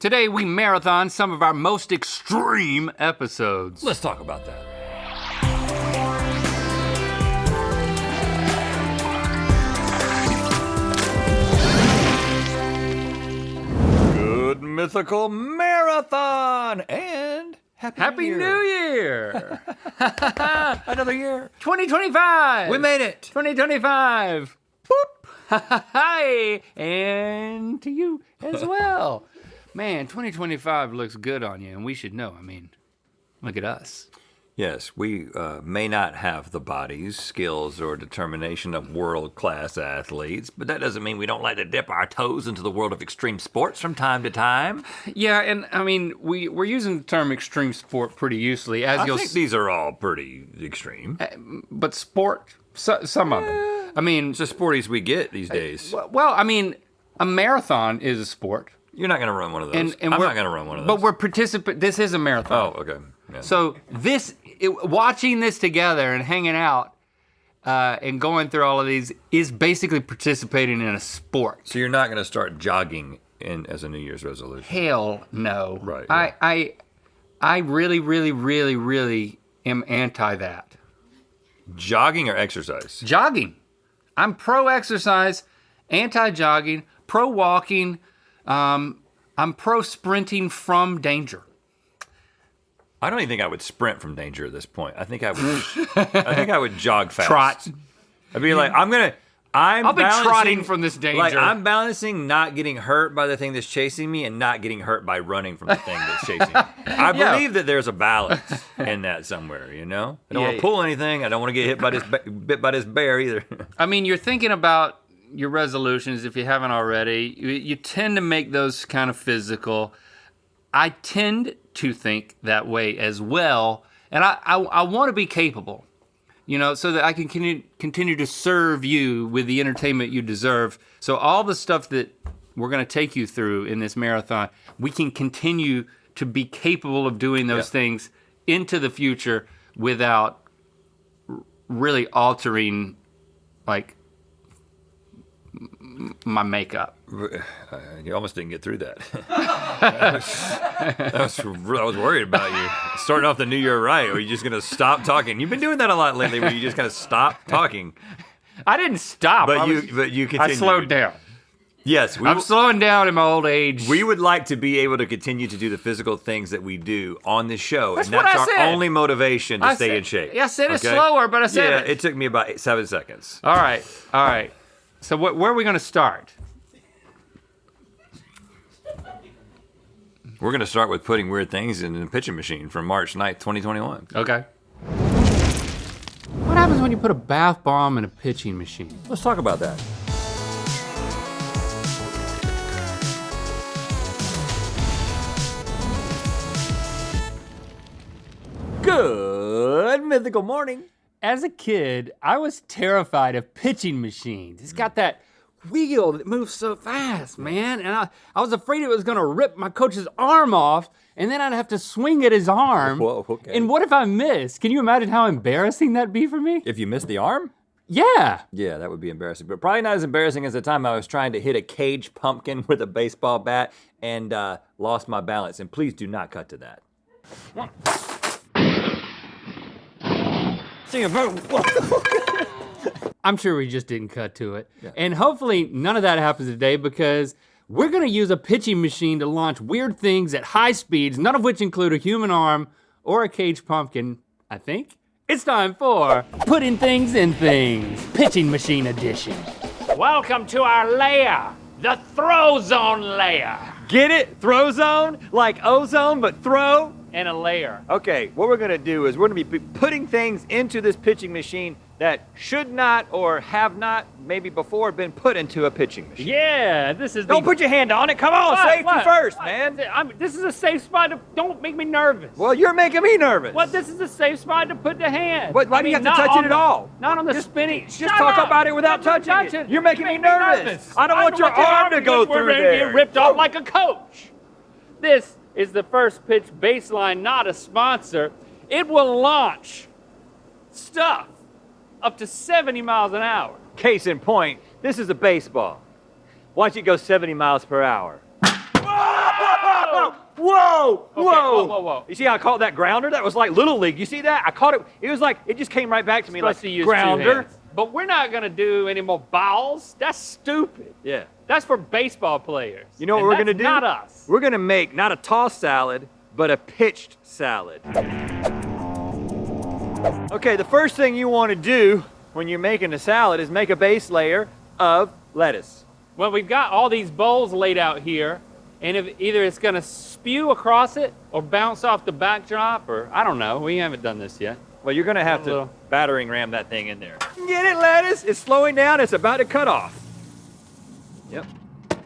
Today we marathon some of our most extreme episodes. Let's talk about that. Good Mythical Marathon and Happy New Year! Another year. 2025! We made it. 2025! Boop! Hi! And to you as well. Man, 2025 looks good on you, and we should know. I mean, look at us. Yes, we may not have the bodies, skills, or determination of world-class athletes, but that doesn't mean we don't like to dip our toes into the world of extreme sports from time to time. Yeah, and I mean, we're using the term extreme sport pretty loosely. I think these are all pretty extreme. But sport, some of them. I mean, it's as sporty as we get these days. Well, I mean, a marathon is a sport. You're not going to run one of those. I'm not going to run one of those. But we're this is a marathon. Oh, okay. Yeah. So watching this together and hanging out and going through all of these is basically participating in a sport. So you're not going to start jogging as a New Year's resolution? Hell no. Right. Yeah. I really, really, really, really am anti that. Jogging or exercise? Jogging. I'm pro-exercise, anti-jogging, pro-walking. I'm pro-sprinting from danger. I don't even think I would sprint from danger at this point. I think I would jog fast. Trot. I'd be like, I'll be trotting from this danger. Like, I'm balancing not getting hurt by the thing that's chasing me and not getting hurt by running from the thing that's chasing me. I believe that there's a balance in that somewhere, you know? I don't want to pull anything. I don't want to get bit by this bear either. I mean, you're thinking about your resolutions, if you haven't already. You tend to make those kind of physical. I tend to think that way as well. And I want to be capable, you know, so that I can continue to serve you with the entertainment you deserve. So all the stuff that we're going to take you through in this marathon, we can continue to be capable of doing those things into the future without really altering, like, my makeup. You almost didn't get through that. I was worried about you. Starting off the new year right, or are you just going to stop talking? You've been doing that a lot lately where you just kind of stop talking. I didn't stop. But you continued. I slowed down. Yes. I'm slowing down in my old age. We would like to be able to continue to do the physical things that we do on this show. That's and that's what I our said. only motivation to stay in shape. Yeah, I said it slower, but I said it. Yeah, it took me about 7 seconds. All right. So where are we going to start? We're going to start with putting weird things in the pitching machine from March 9th, 2021. Okay. What happens when you put a bath bomb in a pitching machine? Let's talk about that. Good Mythical morning. As a kid, I was terrified of pitching machines. It's got that wheel that moves so fast, man. And I was afraid it was gonna rip my coach's arm off, and then I'd have to swing at his arm. Whoa, okay. And what if I miss? Can you imagine how embarrassing that'd be for me? If you missed the arm? Yeah. Yeah, that would be embarrassing. But probably not as embarrassing as the time I was trying to hit a cage pumpkin with a baseball bat and lost my balance. And please do not cut to that. I'm sure we just didn't cut to it. Yeah. And hopefully none of that happens today, because we're gonna use a pitching machine to launch weird things at high speeds, none of which include a human arm or a cage pumpkin, I think. It's time for Putting Things in Things, Pitching Machine Edition. Welcome to our lair, the throw zone lair. Get it? Throw zone? Like ozone, but throw? And a lair. Okay, what we're gonna do is we're gonna be putting things into this pitching machine that should not or have not maybe before been put into a pitching machine. Yeah, this is Don't put your hand on it, come on, safety first, man. This is a safe spot don't make me nervous. Well, you're making me nervous. What, this is a safe spot to put the hand. Why do you have to touch it at all? Not on the spinning. Just talk about it without touching it. You're making me nervous. I don't want your arm to go through there. We're get ripped off like a coach. This is the First Pitch Baseline, not a sponsor. It will launch stuff up to 70 miles an hour. Case in point, this is a baseball. Why don't you go 70 miles per hour? Whoa! Whoa! Okay, Whoa! whoa, whoa. You see how I caught that grounder? That was like Little League. You see that? I caught it. It was like, it just came right back to me Supposed like to use 2 grounder. hands. But we're not gonna do any more balls. That's stupid. Yeah. That's for baseball players. You know what And we're gonna that's do? Not us. We're gonna make not a tossed salad, but a pitched salad. Okay, the first thing you want to do when you're making a salad is make a base layer of lettuce. Well, we've got all these bowls laid out here, and if either it's gonna spew across it or bounce off the backdrop, or I don't know. We haven't done this yet. Well, you're gonna have A to little. battering ram that thing in there. Get it, lettuce? It's slowing down. It's about to cut off. Yep.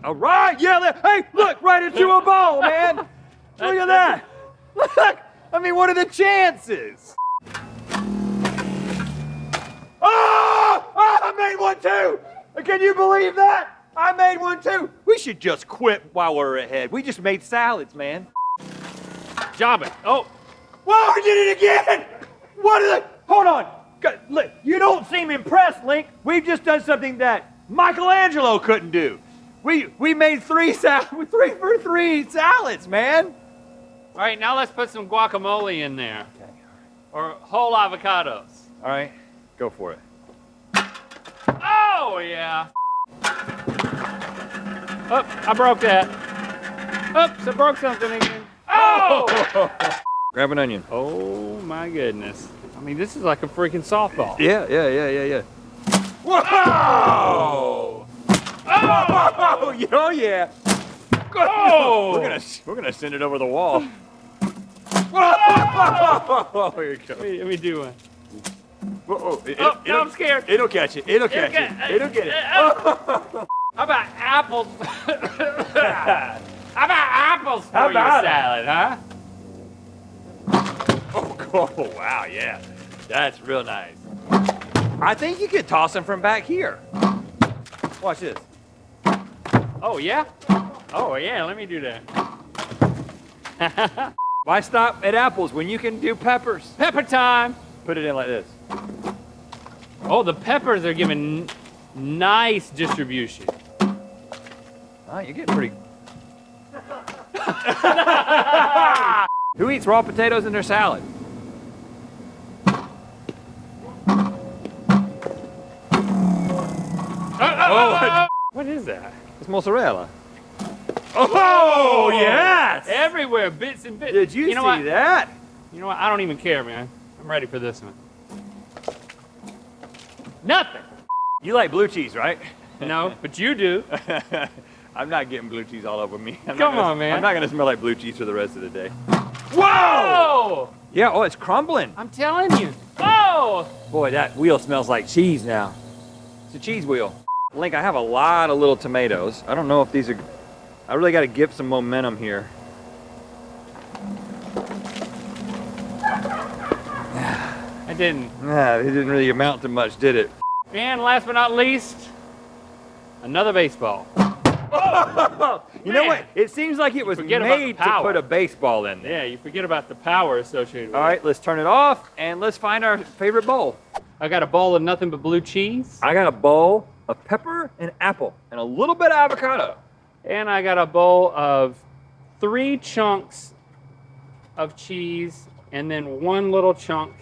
All right, yeah. Hey, look, right into a ball, man. Look at that. Look. I mean, what are the chances? Oh! I made one too. Can you believe that? I made one too. We should just quit while we're ahead. We just made salads, man. Job it. Oh, Whoa, we did it again! What is it? Hold on. Look, you don't seem impressed, Link. We've just done something that Michelangelo couldn't do. We made three for three salads, man. all right. Now let's put some guacamole in there, or whole avocados. All right, go for it. Oh yeah. Oh, I broke that. Oops, I broke something again. Oh! Grab an onion. Oh my goodness. I mean, this is like a freaking softball. Yeah. Whoa! Oh, yeah. Oh! We're gonna send it over the wall. Whoa! Here you go. Let me do one. Whoa, Oh, no, I'm scared. It'll catch it. It'll catch it. It'll get it. How about apples? How about apples for How your about it? salad, huh? Oh, wow, yeah. That's real nice. I think you could toss them from back here. Watch this. Oh yeah? Oh yeah, let me do that. Why stop at apples when you can do peppers? Pepper time. Put it in like this. Oh, the peppers are giving nice distribution. Oh, you're getting pretty... Who eats raw potatoes in their salad? What is that? It's mozzarella. Oh, yes! Everywhere, bits and bits. Did you know see what? that? You know what? I don't even care, man. I'm ready for this one. Nothing. You like blue cheese, right? No, but you do. I'm not getting blue cheese all over me. Come on, man. I'm not gonna smell like blue cheese for the rest of the day. Whoa! Yeah, oh, it's crumbling. I'm telling you. Oh! Boy, that wheel smells like cheese now. It's a cheese wheel. Link, I have a lot of little tomatoes. I don't know if these are... I really gotta give some momentum here. I didn't. It didn't really amount to much, did it? And last but not least, another baseball. You know Man. what? It seems like it was forget about the made to power. put a baseball in there. Yeah, you forget about the power associated with All right, let's turn it off and let's find our favorite bowl. it. I got a bowl of nothing but blue cheese. I got a bowl of pepper and apple and a little bit of avocado. And I got a bowl of 3 chunks of cheese and then 1 little chunk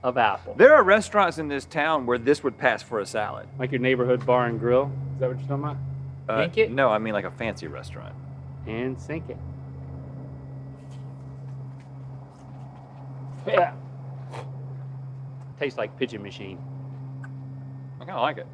of apple. There are restaurants in this town where this would pass for a salad. Like your neighborhood bar and grill. Is that what you're talking about? Sink it No, I mean like a fancy restaurant. and sink it. Yeah. Tastes like pitching machine. I kind of like it.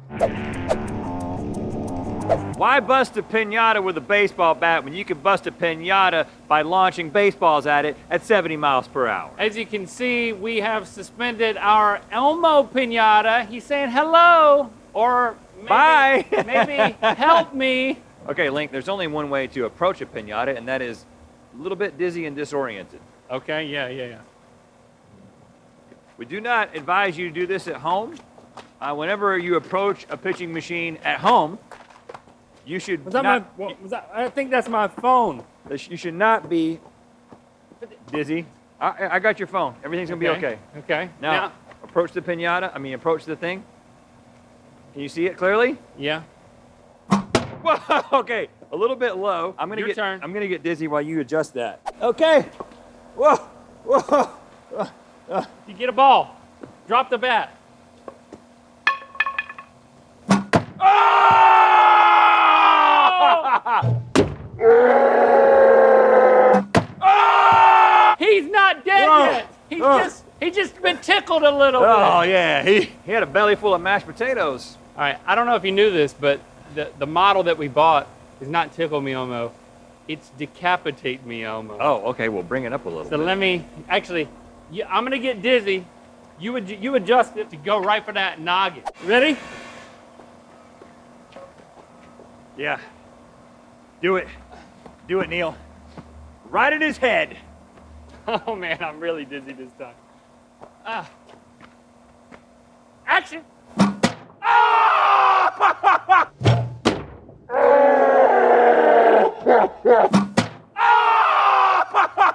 Why bust a pinata with a baseball bat when you can bust a pinata by launching baseballs at it at 70 miles per hour? As you can see, we have suspended our Elmo pinata. He's saying hello, or maybe, Bye. maybe help me. Okay, Link, there's only one way to approach a pinata, and that is a little bit dizzy and disoriented. Okay, yeah. We do not advise you to do this at home. Whenever you approach a pitching machine at home, you should Was that not, my? What was that? I think that's my phone. you should not be dizzy. I got your phone. Everything's gonna be okay. Okay. Now, approach the pinata. Approach the thing. Can you see it clearly? Yeah. Whoa! Whoa, okay, a little bit low. I'm Your turn. gonna get dizzy while you adjust that. Okay. Whoa, whoa. You get a ball. Drop the bat. He's not dead yet. He's just been tickled a little bit. Oh yeah, he had a belly full of mashed potatoes. All right, I don't know if you knew this, but the model that we bought is not Tickle Me Elmo. It's Decapitate Me Elmo. Oh, okay, well bring it up a little So bit. let me, actually, I'm gonna get dizzy. You adjust it to go right for that noggin. Ready? Yeah. Do it. Do it, Neil. Right in his head. Oh man, I'm really dizzy this time. Action!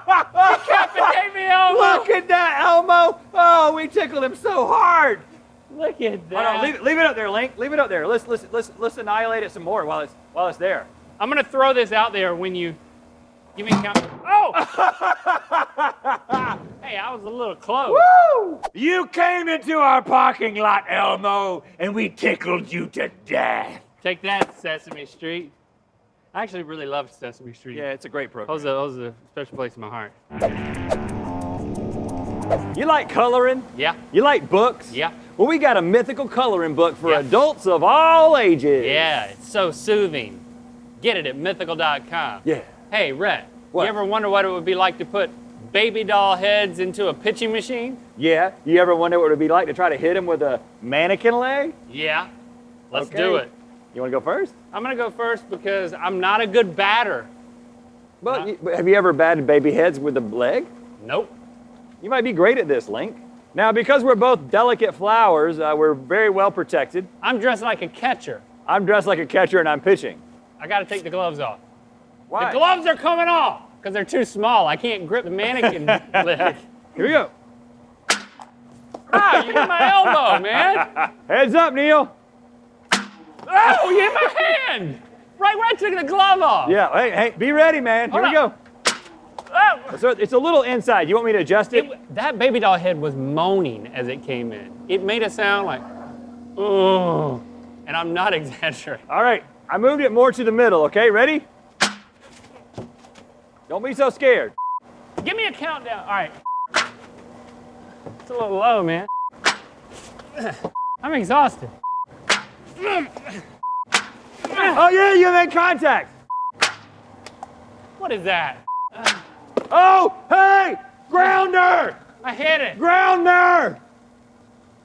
Decapitate me, Elmo! Look at that, Elmo! Oh, we tickled him so hard. Look at Hold that. on, leave it up there, Link. Leave it up there. Let's annihilate it some more while it's there. I'm gonna throw this out there when you give me a count. Oh! Hey, I was a little close. Woo! You came into our parking lot, Elmo, and we tickled you to death. Take that, Sesame Street. I actually really love Sesame Street. Yeah, it's a great program. That was a special place in my heart. You like coloring? Yeah. You like books? Yeah. Well, we got a mythical coloring book for Yeah. adults of all ages. Yeah, it's so soothing. Get it at mythical.com. Yeah. Hey, Rhett, What? you ever wonder what it would be like to put baby doll heads into a pitching machine? Yeah. You ever wonder what it would be like to try to hit him with a mannequin leg? Yeah. Let's Okay. do it. You want to go first? I'm gonna go first because I'm not a good batter. Well, have you ever batted baby heads with a leg? Nope. You might be great at this, Link. Now, because we're both delicate flowers, we're very well protected. I'm dressed like a catcher. I'm dressed like a catcher and I'm pitching. I gotta take the gloves off. Why? The gloves are coming off because they're too small. I can't grip the mannequin leg. Here we go. Ah, you hit my elbow, man. Heads up, Neil. Oh, you hit my hand. Right when I took the glove off. Yeah, hey, be ready, man. Here we Hold go. Oh. So it's a little inside. You want me to adjust it? That baby doll head was moaning as it came in. It made a sound like, oh, and I'm not exaggerating. All right, I moved it more to the middle, okay? Ready? Don't be so scared. Give me a countdown. All right. It's a little low, man. I'm exhausted. Oh yeah, you made contact. What is that? Oh, hey, grounder, I hit it. grounder.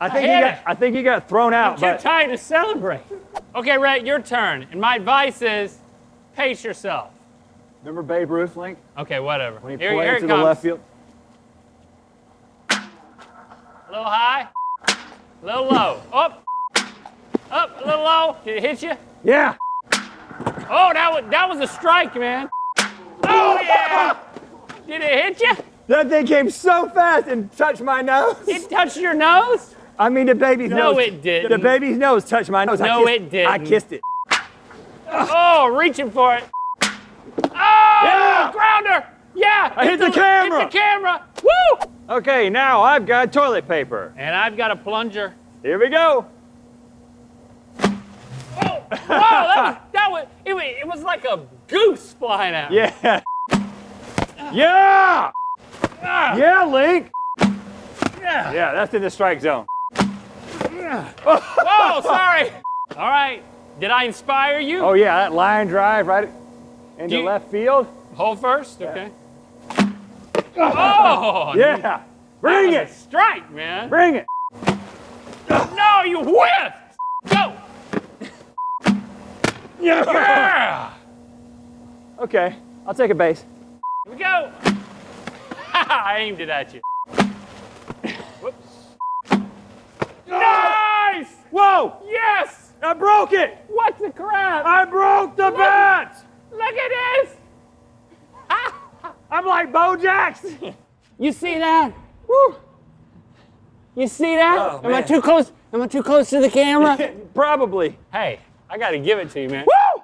I hit think you got thrown I'm out, too but tired to celebrate. Okay, Rhett, your turn. And my advice is, pace yourself. remember Babe Ruth, Link? Okay, whatever. When he Here pointed it to comes. the left field. A little high, a little low. Up, a little low. Did it hit you? Yeah. Oh, that was a strike, man. Oh yeah. Did it hit you? That thing came so fast and touched my nose. It touched your nose? I mean, the baby's nose. No, it didn't. The baby's nose touched my nose. No, it didn't. I kissed it. Oh, reaching for it. Oh, Yeah. grounder. Yeah. I hit the camera. Hit the camera. Woo! Okay, now I've got toilet paper. And I've got a plunger. Here we go. Oh, wow, it was like a goose flying out. Yeah. Yeah. Yeah, Link. Yeah. Yeah, that's in the strike zone. Whoa, sorry. All right. Did I inspire you? Oh yeah, that line drive right into You- left field. Hold first, okay. Oh, Yeah. that Bring was it. a strike, man. Bring it. No, you whiffed. Go. Yeah. Okay, I'll take a base. Here we go. I aimed it at you. Whoops. Nice. Whoa! Yes. I broke it! What the crap? I broke the bat! Look at this. I'm like Bo Jackson. You see that? Woo. You see that? Oh, Am I man. too close? Am I too close to the camera? Probably. Hey, I got to give it to you, man. Woo!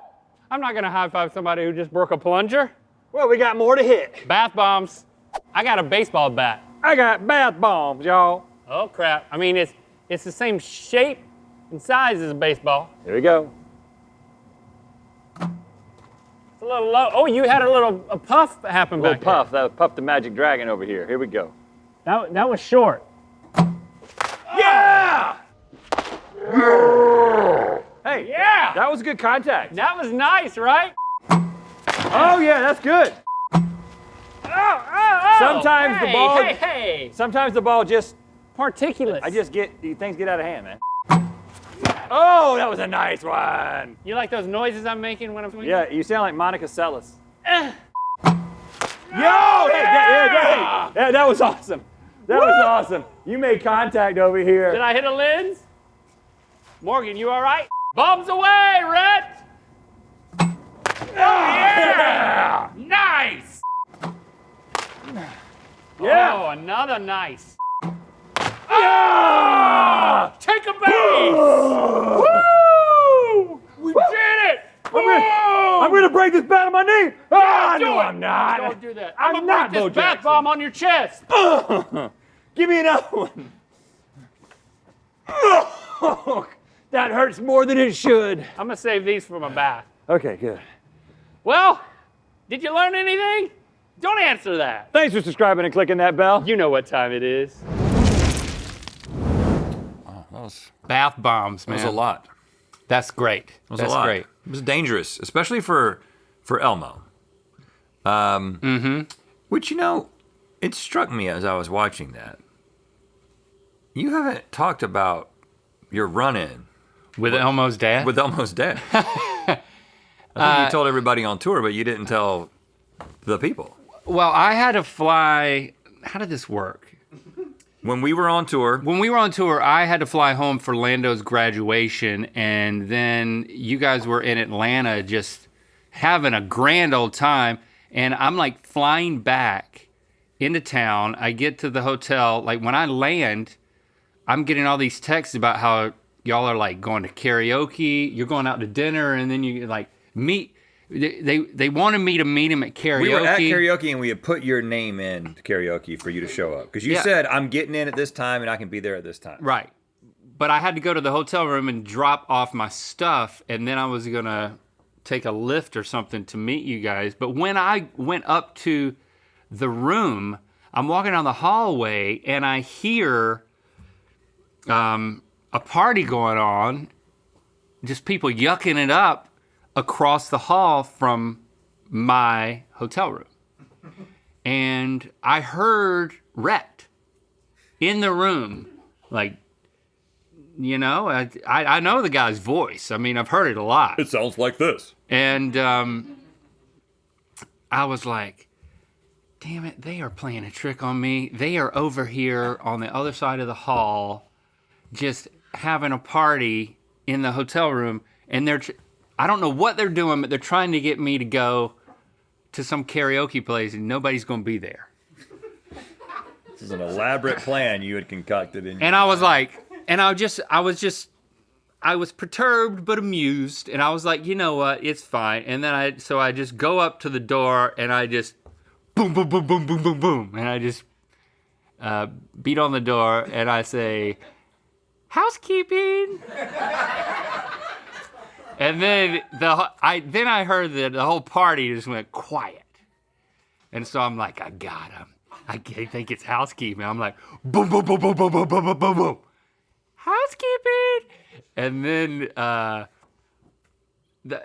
I'm not gonna high five somebody who just broke a plunger. Well, we got more to hit. Bath bombs. I got a baseball bat. I got bath bombs, y'all. Oh crap. I mean, it's the same shape and size as a baseball. Here we go. It's a little low. Oh, you had a puff happen A little back puff. That was Puff the Magic Dragon over here. Here we go. there. That was short. Yeah! Hey, Yeah! that was good contact. That was nice, right? Oh, yeah, that's good. Oh, Sometimes the ball- Hey. Sometimes the ball just, Particulates. things get out of hand, man. Oh, that was a nice one. You like those noises I'm making when I'm swinging? Yeah, you sound like Monica Seles. Eh. Yo! Hey, that was awesome. That was awesome. You made contact over here. Did I hit a lens? Morgan, you all right? Bombs away, Rhett! Yeah! Nice! Yeah! Oh, another nice. Yeah! Take a base! Woo! We did it! I'm gonna break this bat on my knee. Ah, Do no, it. I'm not. Don't do that. I'm I'm not gonna Bo break this bath Jackson. bomb on your chest. Give me another one. Oh, that hurts more than it should. I'm gonna save these for my bath. Okay, good. Well, did you learn anything? Don't answer that. Thanks for subscribing and clicking that bell. You know what time it is. That was, Bath bombs, that man. was a lot. That's great. It was That's a lot. great. It was dangerous, especially for Elmo. Which, you know, it struck me as I was watching that. You haven't talked about your run-in With Elmo's dad? with Elmo's dad. I think you told everybody on tour, but you didn't tell the people. Well, I had to fly. How did this work? When we were on tour, When we were on tour, I had to fly home for Lando's graduation, and then you guys were in Atlanta just having a grand old time. And I'm like flying back into town. I get to the hotel. Like when I land, I'm getting all these texts about how y'all are like going to karaoke, you're going out to dinner, and then you like meet. They wanted me to meet him at karaoke. we were at karaoke and we had put your name in to karaoke for you to show up. Because you Yeah. said, I'm getting in at this time and I can be there at this time. Right. But I had to go to the hotel room and drop off my stuff, and then I was gonna take a lift or something to meet you guys. But when I went up to the room, I'm walking down the hallway and I hear a party going on, just people yucking it up across the hall from my hotel room. And I heard Rhett in the room, like, you know, I know the guy's voice. I mean, I've heard it a lot. It sounds like this. And I was like, damn it, they are playing a trick on me. They are over here on the other side of the hall, just having a party in the hotel room. And I don't know what they're doing, but they're trying to get me to go to some karaoke place, and nobody's going to be there. This is an elaborate plan you had concocted in. And I was like, I was perturbed but amused, and I was like, you know what, it's fine. And then I just go up to the door, and I just boom, boom, boom, boom, boom, boom, boom, and I just beat on the door, and I say, housekeeping. And then I heard that the whole party just went quiet, and so I'm like, I got him. I think it's housekeeping. I'm like, boom, boom, boom, boom, boom, boom, boom, boom, boom, boom. Housekeeping. And then,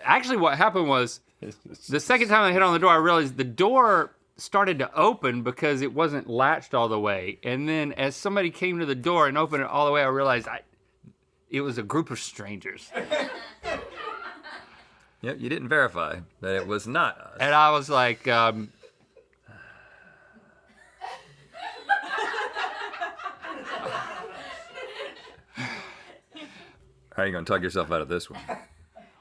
actually what happened was, the second time I hit on the door, I realized the door started to open because it wasn't latched all the way. And then as somebody came to the door and opened it all the way, I realized it was a group of strangers. Yep, you didn't verify that it was not us. And I was like, how are you going to talk yourself out of this one?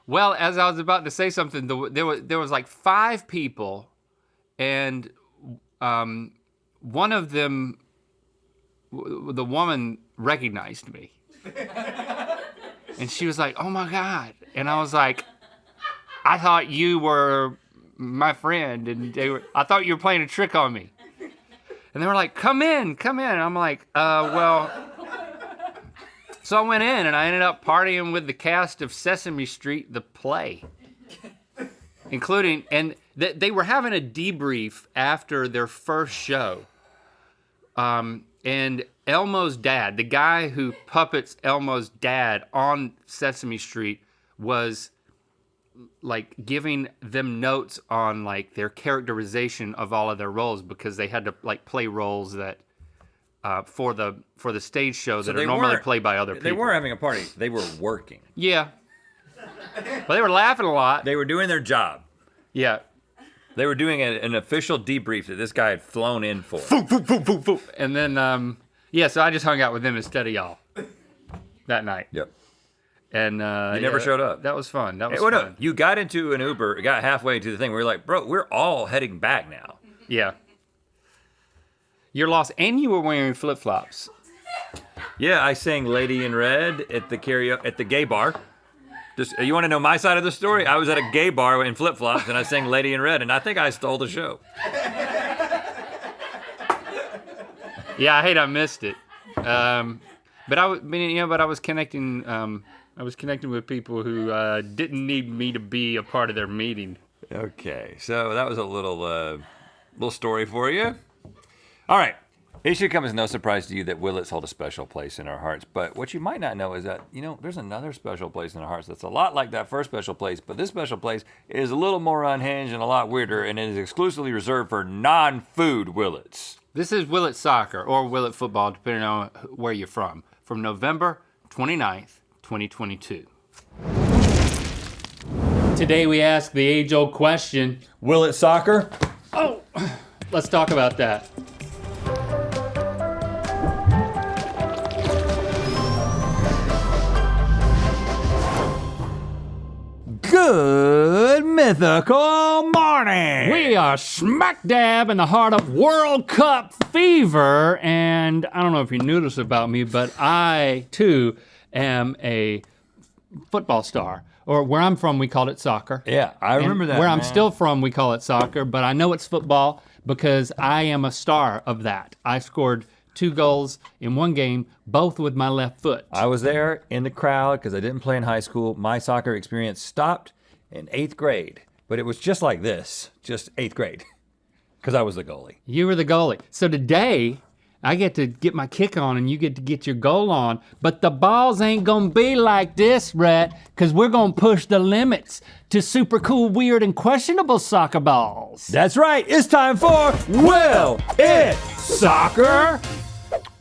well, as I was about to say something, there was like 5 people, and one of them, the woman recognized me. And she was like, oh my God. And I was like, I thought you were my friend, and I thought you were playing a trick on me. And they were like, come in. And I'm like, well. So I went in and I ended up partying with the cast of Sesame Street, the play. Including, and they were having a debrief after their first show. And Elmo's dad, the guy who puppets Elmo's dad on Sesame Street, was like giving them notes on like their characterization of all of their roles, because they had to like play roles that for the stage show that are normally played by other people. They weren't having a party. They were working. Yeah. But they were laughing a lot. They were doing their job. Yeah. They were doing an official debrief that this guy had flown in for. And then, so I just hung out with them instead of y'all that night. Yep. And you never showed up. That was fun. That was fun. fun. You got into an Uber, got halfway to the thing. We were like, bro, we're all heading back now. Yeah. You're lost, and you were wearing flip-flops. Yeah, I sang "Lady in Red" at the gay bar. Just, you want to know my side of the story? I was at a gay bar in flip-flops, and I sang "Lady in Red," and I think I stole the show. Yeah, I hate I missed it. But I was connecting. I was connecting with people who didn't need me to be a part of their meeting. Okay, so that was a little story for you. All right. It should come as no surprise to you that Willits hold a special place in our hearts. But what you might not know is that, there's another special place in our hearts that's a lot like that first special place. But this special place is a little more unhinged and a lot weirder, and it is exclusively reserved for non-food Willits. This is Willet Soccer, or Willet Football, depending on where you're from November 29th, 2022. Today we ask the age-old question, Willits Soccer? Oh, let's talk about that. Good mythical morning! We are smack dab in the heart of World Cup fever, and I don't know if you knew this about me, but I too am a football star. Or where I'm from, we called it soccer. Yeah, I remember that. Where I'm man. still from, we call it soccer, but I know it's football because I am a star of that. I scored 2 goals in one game, both with my left foot. I was there in the crowd because I didn't play in high school. My soccer experience stopped in 8th grade, but it was just like this, just 8th grade, because I was the goalie. You were the goalie. So today, I get to get my kick on and you get to get your goal on, but the balls ain't gonna be like this, Rhett, because we're gonna push the limits to super cool, weird, and questionable soccer balls. That's right, it's time for Will It Soccer?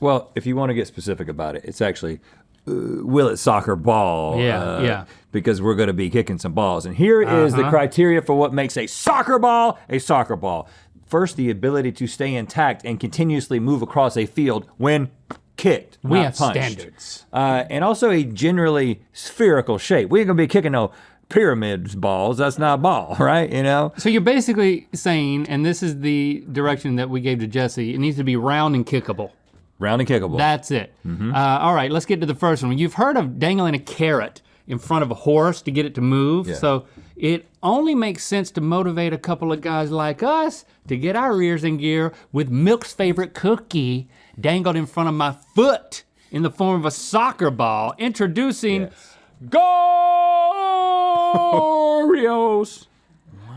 Well, if you want to get specific about it, it's actually Will It Soccer Ball. Yeah. Because we're gonna be kicking some balls. And here is the criteria for what makes a soccer ball a soccer ball. First, the ability to stay intact and continuously move across a field when kicked, We not have punched. standards. And also a generally spherical shape. We ain't gonna be kicking no pyramids balls. That's not a ball, right? So you're basically saying, and this is the direction that we gave to Jesse, it needs to be round and kickable. Round and kickable. That's it. All right, let's get to the first one. You've heard of dangling a carrot in front of a horse to get it to move. Yeah. So it only makes sense to motivate a couple of guys like us to get our rears in gear with Milk's favorite cookie dangled in front of my foot in the form of a soccer ball. Introducing Oreos.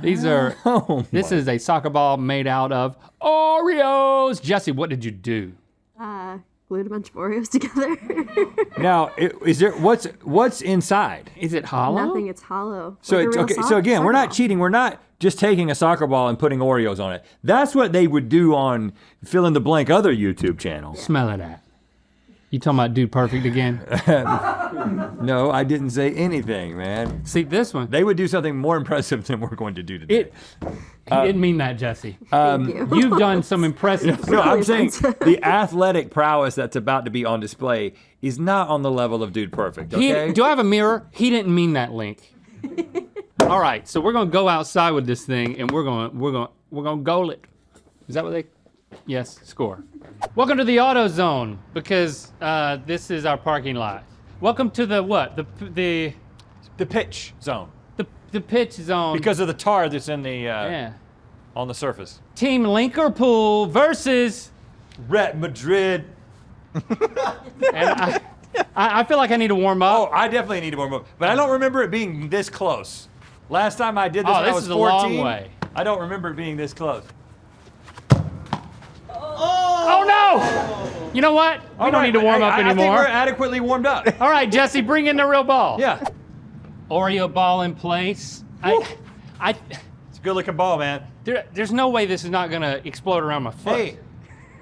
These are, this is a soccer ball made out of Oreos. Jesse, what did you do? Glued a bunch of Oreos together. Now, is there what's inside? Is it hollow? Nothing, it's hollow. So Like a it's real okay. sock- So again, we're soccer not ball. cheating. We're not just taking a soccer ball and putting Oreos on it. That's what they would do on fill in the blank other YouTube channels. Smell of that. You talking about Dude Perfect again? No, I didn't say anything, man. See this one. They would do something more impressive than we're going to do today. He didn't mean that, Jesse. Thank you. You've done some impressive. No, I'm really saying offensive. the athletic prowess that's about to be on display is not on the level of Dude Perfect, okay? Do I have a mirror? He didn't mean that, Link. All right, so we're gonna go outside with this thing, and we're gonna goal it. Is that what they? Yes, score. Welcome to the auto zone, because this is our parking lot. Welcome to the what? The The pitch zone. the pitch zone. Because of the tar that's in the yeah. on the surface. Team Liverpool versus. Ret Madrid. And I feel like I need to warm up. Oh, I definitely need to warm up. But I don't remember it being this close. Last time I did this when I this was is a 14. long way. I don't remember it being this close. Oh no! You know what? We don't need to warm up I think anymore. we're adequately warmed up. All right, Jesse, bring in the real ball. Yeah. Oreo ball in place. It's a good looking ball, man. There's no way this is not gonna explode around my foot. Hey,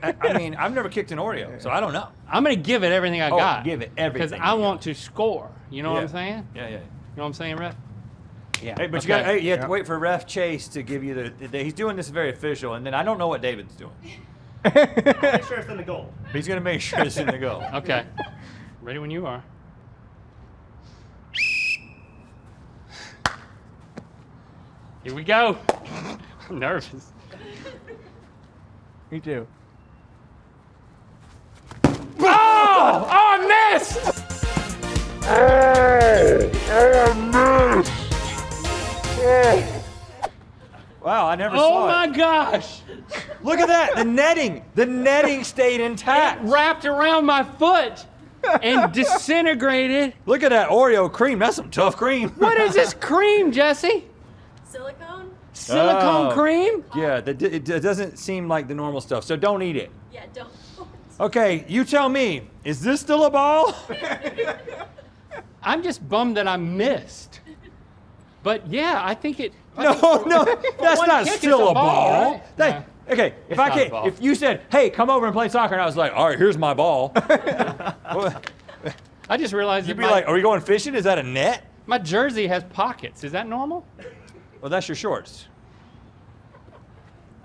I mean, I've never kicked an Oreo, so I don't know. I'm gonna give it everything I got. Give it everything. Because I want to score. You know what Yeah. I'm saying? Yeah. You know what I'm saying, Ref? Yeah. Hey, but Okay. you have to wait for Ref Chase to give you he's doing this very official, and then I don't know what David's doing. Make sure it's in the goal. He's gonna make sure it's in the goal. Okay. Ready when you are. Here we go. I'm nervous. Me too. Oh! Oh, I missed! Wow, I never Oh saw my it. gosh! Look at that. The netting stayed intact. It wrapped around my foot and disintegrated. Look at that Oreo cream. That's some tough cream. What is this cream, Jesse? Silicone? Silicone Oh. cream? Yeah, it doesn't seem like the normal stuff, so don't eat it. Yeah, don't. Okay, you tell me, is this still a ball? I'm just bummed that I missed. But yeah, I think it. No, that's one not kick, still it's a ball. right? That- okay, It's not a ball. if you said, "Hey, come over and play soccer," and I was like, "All right, here's my ball," well, I just realized you'd that be like, "Are we going fishing? Is that a net?" my jersey has pockets. Is that normal? Well, that's your shorts.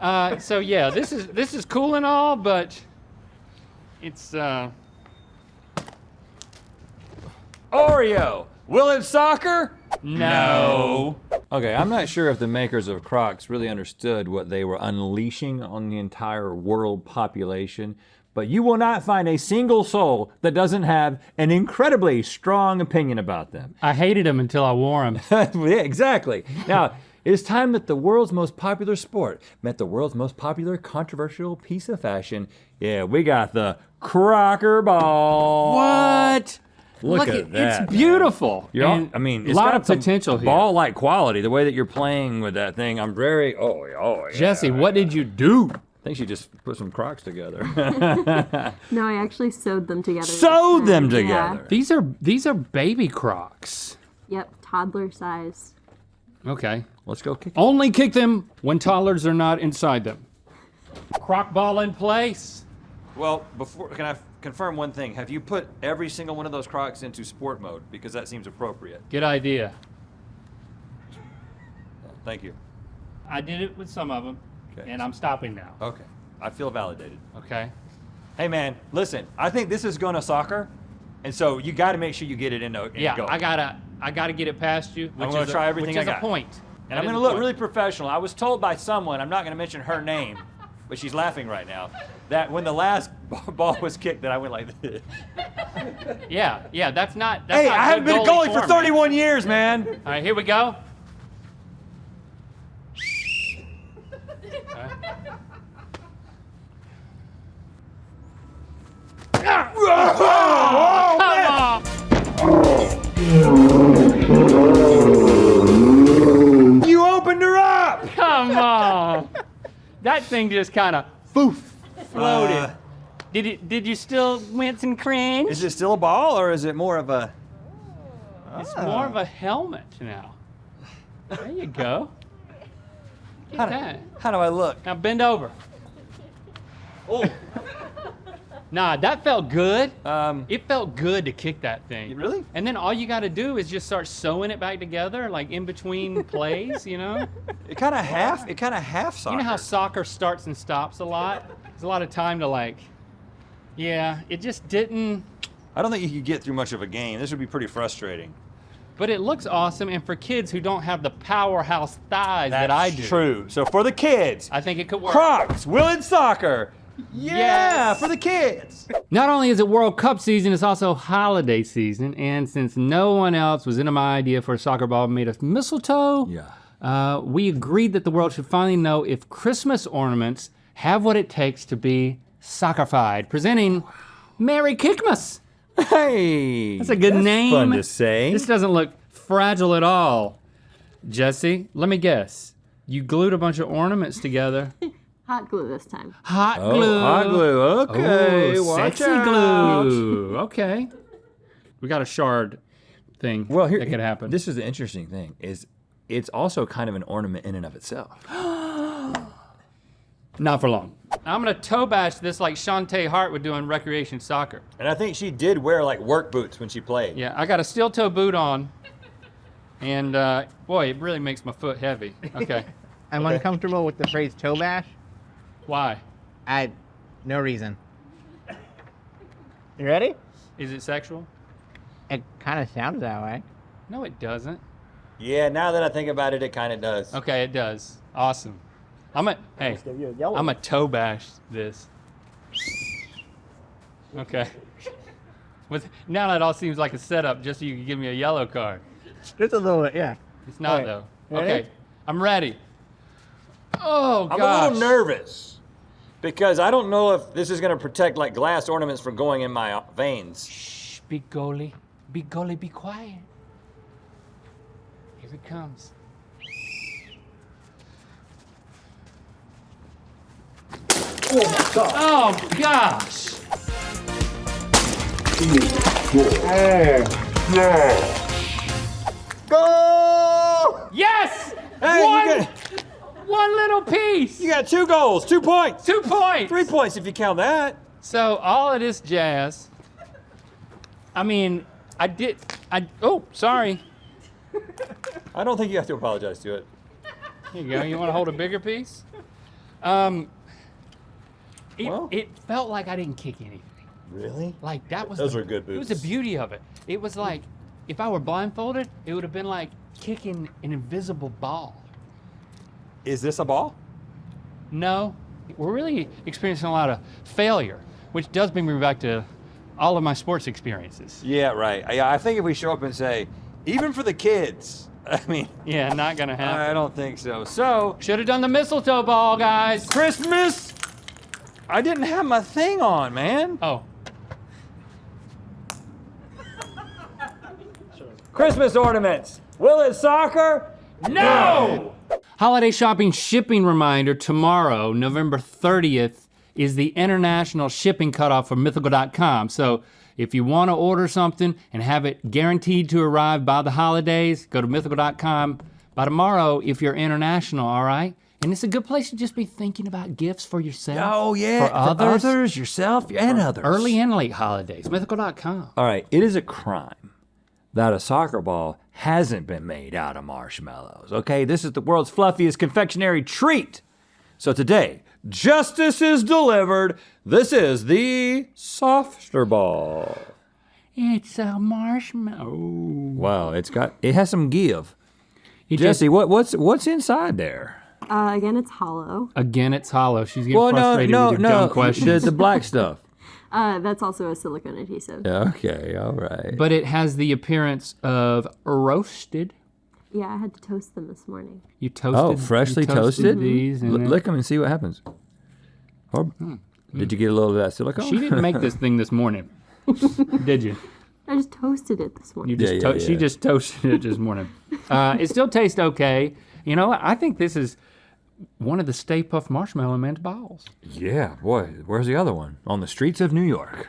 So yeah, this is cool and all, but it's Oreo. Will it soccer? no. Okay, I'm not sure if the makers of Crocs really understood what they were unleashing on the entire world population, but you will not find a single soul that doesn't have an incredibly strong opinion about them. I hated them until I wore them. Yeah, exactly. Now, it's time that the world's most popular sport met the world's most popular controversial piece of fashion. Yeah, we got the Crocker ball. What? Look at that, It's beautiful. You're all, And I mean, a it's lot got of some potential here. ball-like quality. The way that you're playing with that thing, I'm very. Oh yeah. Jesse, what did you do? I think she just put some Crocs together. No, I actually sewed them together. this Sewed time. them Yeah. together. These are baby Crocs. Yep, toddler size. Okay. Let's go kick it. Only kick them when toddlers are not inside them. Croc ball in place. Well, can I confirm one thing? Have you put every single one of those Crocs into sport mode? Because that seems appropriate. Good idea. Thank you. I did it with some of them, Okay. and I'm stopping now. Okay. I feel validated. Okay. Hey man, listen. I think this is going to soccer, and so you got to make sure you get it in the Yeah, goal. I gotta get it past you. Which gonna is try everything which is I a got. point. And I'm That going is to a look point. really professional. I was told by someone, I'm not going to mention her name, but she's laughing right now, that when the last ball was kicked, that I went like this. Yeah. That's not. That's Hey, not I haven't good been a goalie for form, 31 years, man. Man. All right, here we go. You opened her up. Come on. That thing just kind of floated. Did you still wince and cringe? Is it still a ball, or is it more of a? It's more of a helmet now. There you go. Get that. How do I look? Now bend over. Oh. Nah, that felt good. It felt good to kick that thing. Really? And then all you got to do is just start sewing it back together, like in between plays. You know. It kind of half soccer. You know how soccer starts and stops a lot. There's a lot of time to like. Yeah, it just didn't. I don't think you could get through much of a game. This would be pretty frustrating. But it looks awesome, and for kids who don't have the powerhouse thighs that I do, True. So for the kids, I think it could work. Crocs, Will it soccer, Yeah, for the kids. Not only is it World Cup season, it's also holiday season. And since no one else was into my idea for a soccer ball made of mistletoe, we agreed that the world should finally know if Christmas ornaments have what it takes to be soccerfied. Presenting Merry Kickmas. Hey, That's a good name. Fun to say. This doesn't look fragile at all. Jesse, let me guess. You glued a bunch of ornaments together. Hot glue this time. Hot glue. Hot glue. Okay, Oh, watch sexy out. glue. Okay. We got a shard thing Well, here that could happen. This is the interesting thing is it's also kind of an ornament in and of itself. Not for long. I'm gonna toe bash this like Shantae Hart would do in recreation soccer. And I think she did wear like work boots when she played. Yeah, I got a steel toe boot on. And boy, it really makes my foot heavy. Okay. I'm uncomfortable with the phrase toe bash. Why? No reason. You ready? Is it sexual? It kind of sounds that way. No, it doesn't. Yeah, now that I think about it, it kind of does. Okay, it does. Awesome. I'm a toe bash this. Okay. Now that all seems like a setup just so you can give me a yellow card. Just a little bit, yeah. It's not Alright, though. ready? Okay, I'm ready. Oh I'm gosh. a little nervous because I don't know if this is going to protect like glass ornaments from going in my veins. Shh, big goalie. Big goalie, be quiet. Here it comes. Oh gosh. Goal! Yes! Hey, One little piece. you got 2 goals, 2 points. 2 points. 3 points if you count that. So all of this jazz, I mean, oh, sorry. I don't think you have to apologize to it. Here you go, you wanna hold a bigger piece? It felt like I didn't kick anything. Really? Like that was Those were good It was boots. the beauty of it. It was like, if I were blindfolded, it would have been like kicking an invisible ball. Is this a ball? No, we're really experiencing a lot of failure, which does bring me back to all of my sports experiences. Yeah, right. I think if we show up and say, even for the kids, I mean, Yeah, not gonna happen. I don't think so. So, Should have done the mistletoe ball, guys. Christmas, I didn't have my thing on, man. Oh, Christmas ornaments. Will it soccer? no! Holiday shopping shipping reminder, tomorrow, November 30th, is the international shipping cutoff for mythical.com. So if you wanna order something and have it guaranteed to arrive by the holidays, go to mythical.com by tomorrow if you're international, all right? And it's a good place to just be thinking about gifts for yourself. Oh, yeah. For others. yourself, and others. Early and late holidays, mythical.com. All right, it is a crime that a soccer ball hasn't been made out of marshmallows, okay? This is the world's fluffiest confectionery treat. So today, justice is delivered. This is the softer ball. It's a marshmallow. Wow, it has some give. You Jesse, what's inside there? Again, it's hollow. Again, it's hollow. She's getting frustrated with your dumb questions. The black stuff. That's also a silicone adhesive. Okay, all right. But it has the appearance of roasted. Yeah, I had to toast them this morning. You toasted. freshly you toasted? these. And Lick them and see what happens. Or, did you get a little of that silicone? she didn't make this thing this morning, did you? I just toasted it this morning. You just She just toasted it this morning. It still tastes okay. You know what? I think this is one of the Stay Puft Marshmallow Man's balls. Yeah, boy, where's the other one? On the streets of New York.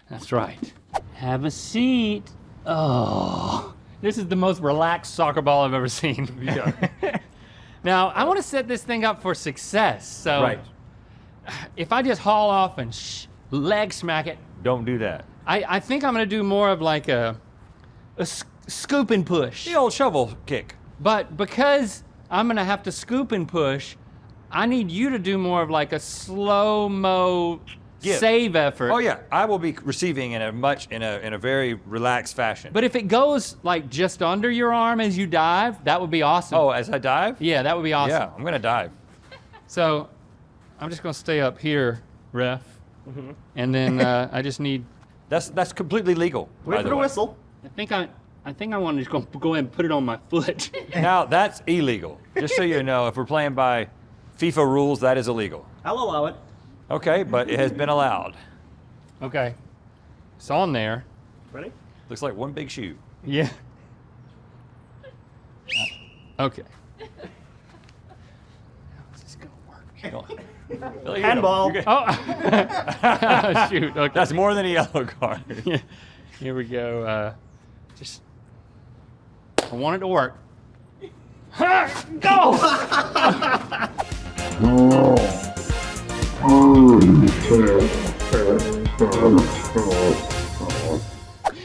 That's right. Have a seat. Oh, this is the most relaxed soccer ball I've ever seen. Now, I want to set this thing up for success. So, if I just haul off and leg smack it, Don't do that. I think I'm going to do more of like a scoop and push. The old shovel kick. But because I'm going to have to scoop and push, I need you to do more of like a slow-mo Give. save effort. Oh yeah, I will be receiving in a very relaxed fashion. But if it goes like just under your arm as you dive, that would be awesome. Oh, as I dive? Yeah, that would be awesome. Yeah, I'm gonna dive. So I'm just gonna stay up here ref. And then I just need. That's completely legal. Wait by for the the way. whistle. I think I want to just go ahead and put it on my foot. Now that's illegal. Just so you know, if we're playing by FIFA rules, that is illegal. I'll allow it. Okay, but it has been allowed. Okay. It's on there. Ready? Looks like one big shoe. Yeah. Okay. How's this gonna work? Handball. Oh. Shoot. Okay. That's more than a yellow card. Yeah. Here we go. Just. I want it to work. Go!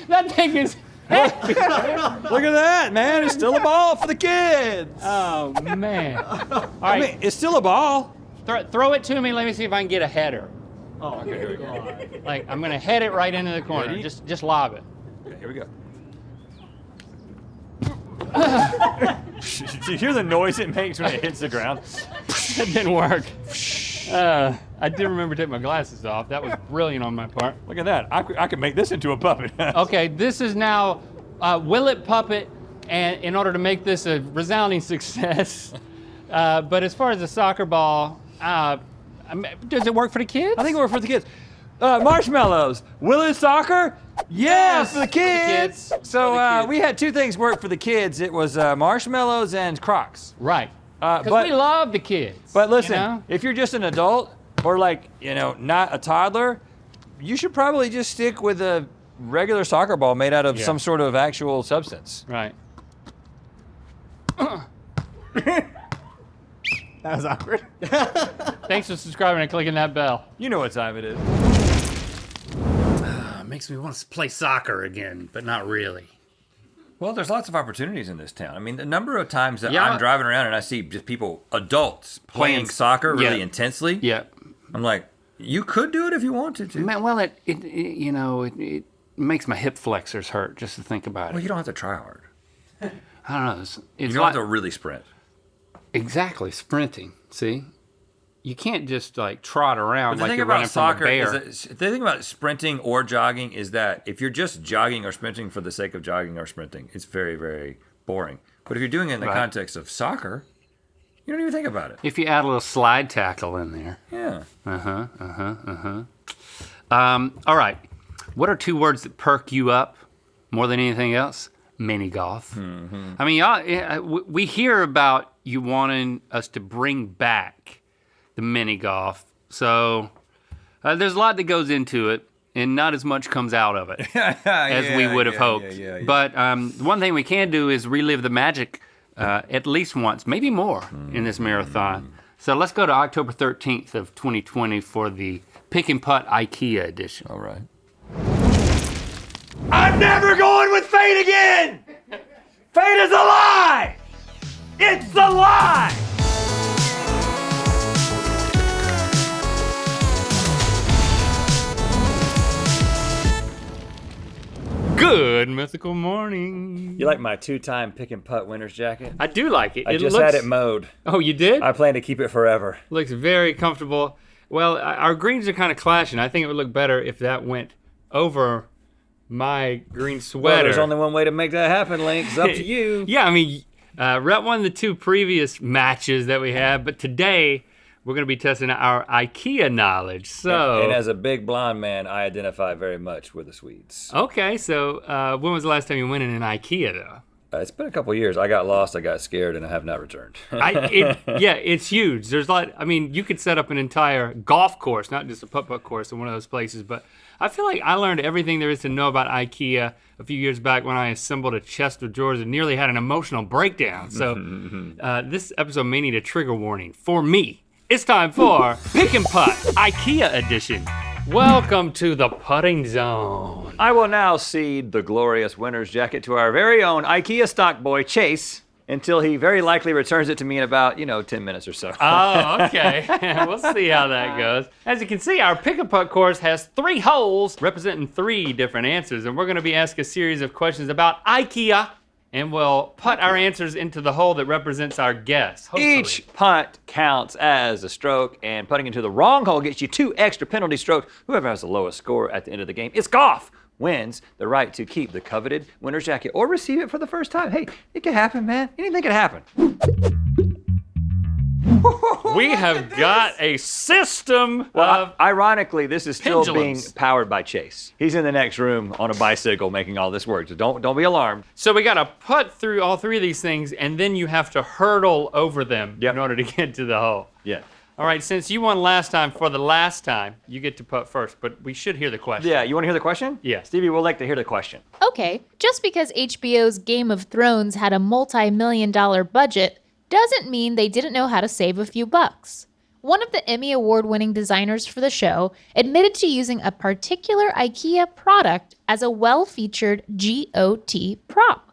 That thing is. Look at that, man. It's still a ball for the kids. Oh man! All I right, mean, it's still a ball. throw it to me. Let me see if I can get a header. Oh, Okay, here we go. Like I'm gonna head it right into the corner. Ready? Just lob it. Okay, here we go. Do you hear the noise it makes when it hits the ground? That didn't work. I did remember taking my glasses off. That was brilliant on my part. Look at that. I could make this into a puppet. Okay, this is now Will It Puppet, and in order to make this a resounding success. But as far as the soccer ball, does it work for the kids? I think it worked for the kids. Marshmallows. Will it soccer? Yes, for the kids. So For the kids. we had two things work for the kids. It was marshmallows and Crocs. Right. But Because we love the kids. but listen, you know? if you're just an adult or like not a toddler, you should probably just stick with a regular soccer ball made out of Yeah. some sort of actual substance. Right. That was awkward. Thanks for subscribing and clicking that bell. You know what time it is. Makes me want to play soccer again, but not really. Well, there's lots of opportunities in this town. I mean, the number of times that Yeah. I'm driving around and I see just people, adults, playing soccer really Yeah. intensely. Yeah. I'm like, you could do it if you wanted to. Man, well, it makes my hip flexors hurt just to think about Well, it. you don't have to try hard. I don't know. It's You don't like, have to really sprint. exactly sprinting. See, you can't just like trot around The like thing you're running about from a soccer bear. is that, the thing about sprinting or jogging is that if you're just jogging or sprinting for the sake of jogging or sprinting, it's very, very boring. But if you're doing it in the Right. context of soccer, you don't even think about it. If you add a little slide tackle in there. Yeah. All right. What are two words that perk you up more than anything else? Mini golf. Mm-hmm. I mean, we hear about you wanting us to bring back the mini golf. So there's a lot that goes into it, and not as much comes out of it as we would have hoped. Yeah. But one thing we can do is relive the magic at least once, maybe more, in this marathon. So let's go to October 13th of 2020 for the Pick and Putt IKEA edition. All right. I'm never going with fate again! Fate is a lie! It's a lie! Good mythical morning. You like my two-time pick and putt winner's jacket? I do like it. I It just looks, had it mowed. Oh, you did? I plan to keep it forever. Looks very comfortable. Well, our greens are kind of clashing. I think it would look better if that went over my green sweater. Well, there's only one way to make that happen, Link. It's up to you. Yeah, I mean, Rhett won the two previous matches that we had, but today we're going to be testing our IKEA knowledge. So, And as a big blonde man, I identify very much with the Swedes. okay, so when was the last time you went in an IKEA though? It's been a couple years. I got lost, I got scared, and I have not returned. Yeah, it's huge. There's a lot. I mean, you could set up an entire golf course, not just a putt-putt course in one of those places. But I feel like I learned everything there is to know about IKEA a few years back when I assembled a chest of drawers and nearly had an emotional breakdown. So this episode may need a trigger warning for me. It's time for Pick and Putt IKEA edition. Welcome to the putting zone. I will now cede the glorious winner's jacket to our very own IKEA stock boy, Chase, until he very likely returns it to me in about, 10 minutes or so. Oh, okay. We'll see how that goes. As you can see, our pick and putt course has 3 holes representing 3 different answers, and we're going to be asking a series of questions about IKEA and we'll put our answers into the hole that represents our guess. Hopefully. Each punt counts as a stroke, and putting into the wrong hole gets you 2 extra penalty strokes. Whoever has the lowest score at the end of the game is off, wins the right to keep the coveted winner's jacket or receive it for the first time. Hey, it can happen, man. Anything can happen. We have got a system of... Ironically, this is still being pendulums. powered by Chase. He's in the next room on a bicycle making all this work, so don't be alarmed. So we gotta put through all 3 of these things, and then you have to hurdle over them in order to get to the hole. Yeah. All right, since you won last time, for the last time, you get to put first, but we should hear the question. Yeah, you want to hear the question? Yeah. Stevie, we'll like to hear the question. Okay, just because HBO's Game of Thrones had a multi-million-dollar budget doesn't mean they didn't know how to save a few bucks. One of the Emmy Award-winning designers for the show admitted to using a particular IKEA product as a well-featured GOT prop.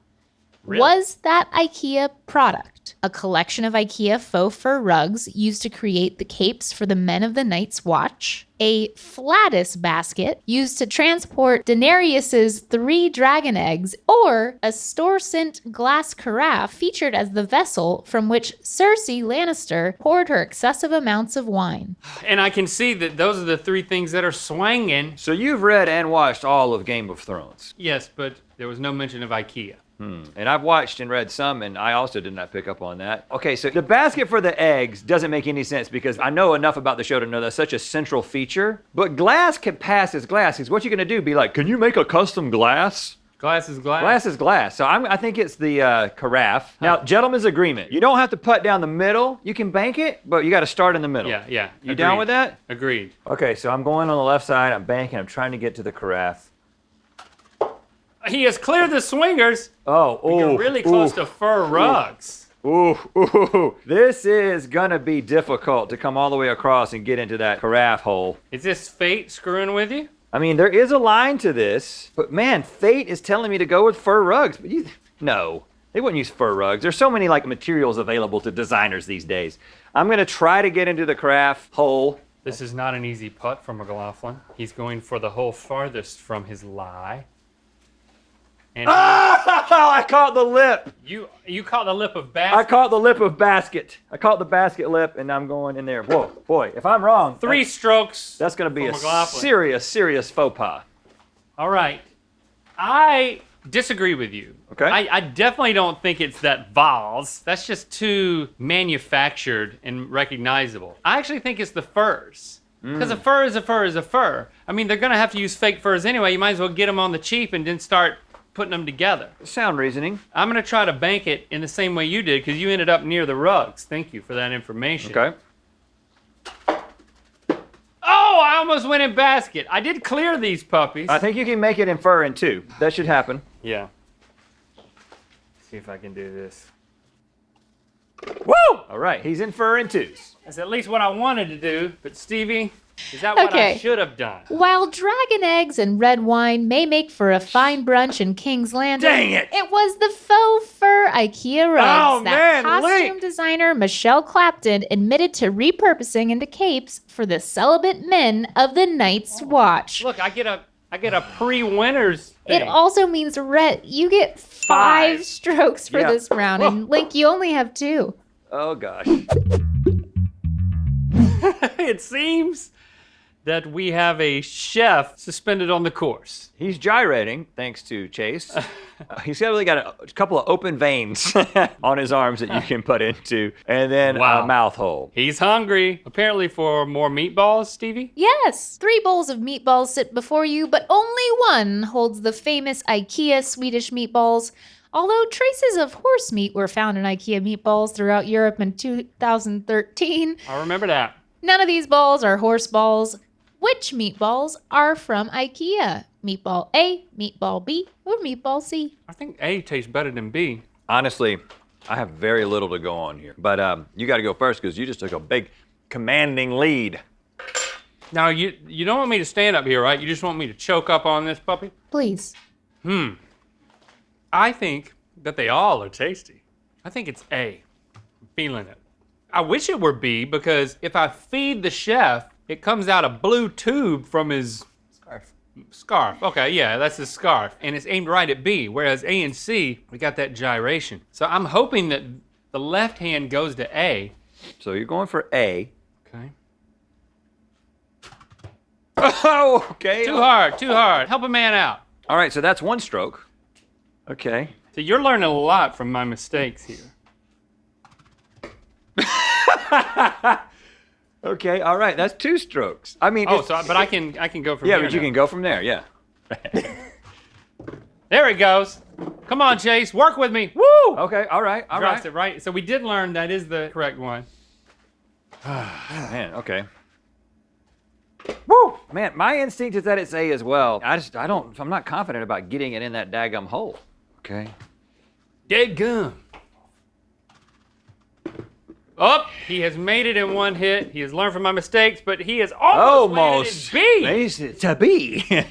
Really? Was that IKEA product a collection of IKEA faux fur rugs used to create the capes for the men of the Night's Watch? A flatus basket used to transport Daenerys's 3 dragon eggs? Or a store-sent glass carafe featured as the vessel from which Cersei Lannister poured her excessive amounts of wine? And I can see that those are the 3 things that are swanging. So you've read and watched all of Game of Thrones. Yes, but there was no mention of IKEA. And I've watched and read some, and I also did not pick up on that. Okay, so the basket for the eggs doesn't make any sense because I know enough about the show to know that's such a central feature. But glass can pass as glass. Because what you're going to do, be like, can you make a custom glass? Glass is glass. Glass is glass. So I think it's the carafe. Now, gentlemen's agreement. You don't have to putt down the middle. You can bank it, but you got to start in the middle. Yeah. You down with that? Agreed. Okay, so I'm going on the left side. I'm banking. I'm trying to get to the carafe. He has cleared the swingers. Oh, You're really close to fur rugs. Ooh. This is gonna be difficult to come all the way across and get into that carafe hole. Is this fate screwing with you? I mean, there is a line to this, but man, fate is telling me to go with fur rugs. But no, they wouldn't use fur rugs. There's so many like materials available to designers these days. I'm gonna try to get into the carafe hole. This is not an easy putt for McLaughlin. He's going for the hole farthest from his lie. And I caught the lip. you caught the lip of basket. I caught the lip of basket. I caught the basket lip, and I'm going in there. Whoa, boy, if I'm wrong, 3 strokes. that's gonna be for a McLaughlin. serious faux pas. All right. I disagree with you. Okay. I definitely don't think it's that vase. That's just too manufactured and recognizable. I actually think it's the furs. Because a fur is a fur is a fur. I mean, they're going to have to use fake furs anyway. You might as well get them on the cheap and then start putting them together. Sound reasoning. I'm going to try to bank it in the same way you did because you ended up near the rugs. Thank you for that information. Okay. Oh, I almost went in basket. I did clear these puppies. I think you can make it in fur in 2. That should happen. Yeah. See if I can do this. Woo! All right, he's in fur in 2s. That's at least what I wanted to do. But Stevie, is that what I Okay. should have done? While dragon eggs and red wine may make for a fine brunch in King's Landing, Dang it! it was the faux fur IKEA rugs Oh, that man, costume Link! designer Michelle Clapton admitted to repurposing into capes for the celibate men of the Night's Watch. Look, I get a pre-winners thing. It also means you get 5 5. strokes for Yeah. this round, and Link, you only have 2. Oh, gosh. It seems that we have a chef suspended on the course. He's gyrating, thanks to Chase. He's really got a couple of open veins on his arms that you can put into, and then Wow. a mouth hole. He's hungry, apparently for more meatballs, Stevie. Yes, 3 bowls of meatballs sit before you, but only one holds the famous IKEA Swedish meatballs. Although traces of horse meat were found in IKEA meatballs throughout Europe in 2013, I remember that. none of these balls are horse balls. Which meatballs are from IKEA? Meatball A, Meatball B, or Meatball C? I think A tastes better than B. Honestly, I have very little to go on here. But you got to go first because you just took a big commanding lead. Now, you don't want me to stand up here, right? You just want me to choke up on this puppy? Please. I think that they all are tasty. I think it's A. I'm feeling it. I wish it were B because if I feed the chef, it comes out a blue tube from his Scarf. Scarf. Okay, yeah, that's a scarf. And it's aimed right at B, whereas A and C, we got that gyration. So I'm hoping that the left hand goes to A. So you're going for A. Okay. Oh, okay. Too hard, too hard. Help a man out. All right, so that's one stroke. Okay. So you're learning a lot from my mistakes here. Okay, all right, that's two strokes. I mean, But I can go from yeah, here but you now. can go from there, yeah. There it goes. Come on, Chase, work with me. Woo! Okay, all right, all Drops right. it right. So we did learn that is the correct one. Man, okay. Woo! Man, my instinct is that it's A as well. I'm not confident about getting it in that daggum hole. Okay. Dead gum. Oh, he has made it in one hit. He has learned from my mistakes, but he has almost landed in B. To B.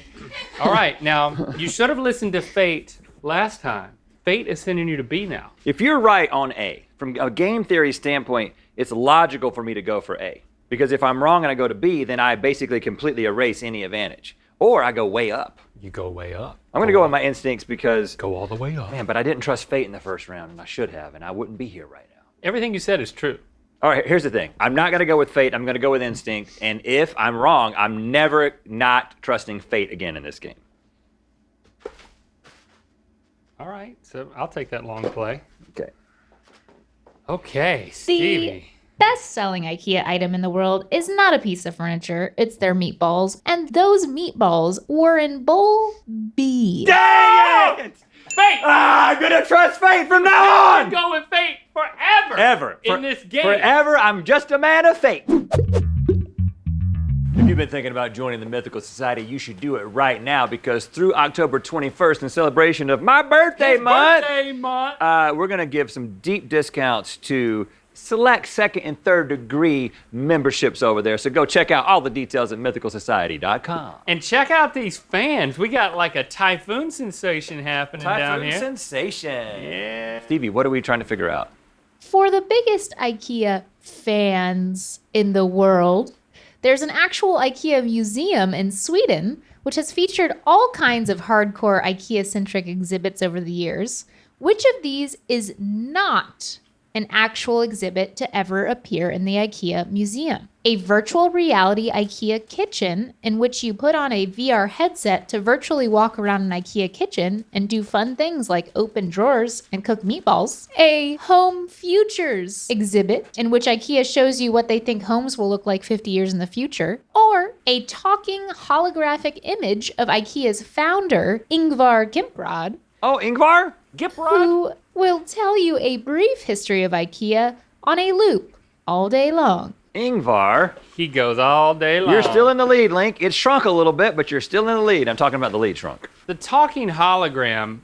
All right, now you should have listened to Fate last time. Fate is sending you to B now. If you're right on A, from a game theory standpoint, it's logical for me to go for A. Because if I'm wrong and I go to B, then I basically completely erase any advantage. Or I go way up. You go way up. I'm going to go with my instincts because, Go all the way up. man, but I didn't trust Fate in the first round, and I should have, and I wouldn't be here right now. Everything you said is true. All right, here's the thing. I'm not going to go with Fate. I'm going to go with instinct. And if I'm wrong, I'm never not trusting Fate again in this game. All right, so I'll take that long play. Okay. Okay, The Stevie. best-selling IKEA item in the world is not a piece of furniture, it's their meatballs. And those meatballs were in bowl B. Dang it! Fate! I'm going to trust Fate from now on! Go with Fate forever! Ever. In this game. Forever, I'm just a man of fate. If you've been thinking about joining the Mythical Society, you should do it right now because through October 21st, in celebration of my birthday month, we're going to give some deep discounts to select second and third degree memberships over there. So go check out all the details at mythicalsociety.com. And check out these fans. We got like a typhoon sensation happening down here. Sensation. Yeah. Stevie, what are we trying to figure out? For the biggest IKEA fans in the world, there's an actual IKEA museum in Sweden, which has featured all kinds of hardcore IKEA-centric exhibits over the years. Which of these is not an actual exhibit to ever appear in the IKEA museum? A virtual reality IKEA kitchen in which you put on a VR headset to virtually walk around an IKEA kitchen and do fun things like open drawers and cook meatballs. A home futures exhibit in which IKEA shows you what they think homes will look like 50 years in the future. Or a talking holographic image of IKEA's founder, Ingvar Kamprad, Oh, Ingvar? who will tell you a brief history of IKEA on a loop all day long. Ingvar, He goes all day long. you're still in the lead, Link. It shrunk a little bit, but you're still in the lead. I'm talking about the lead shrunk. The talking hologram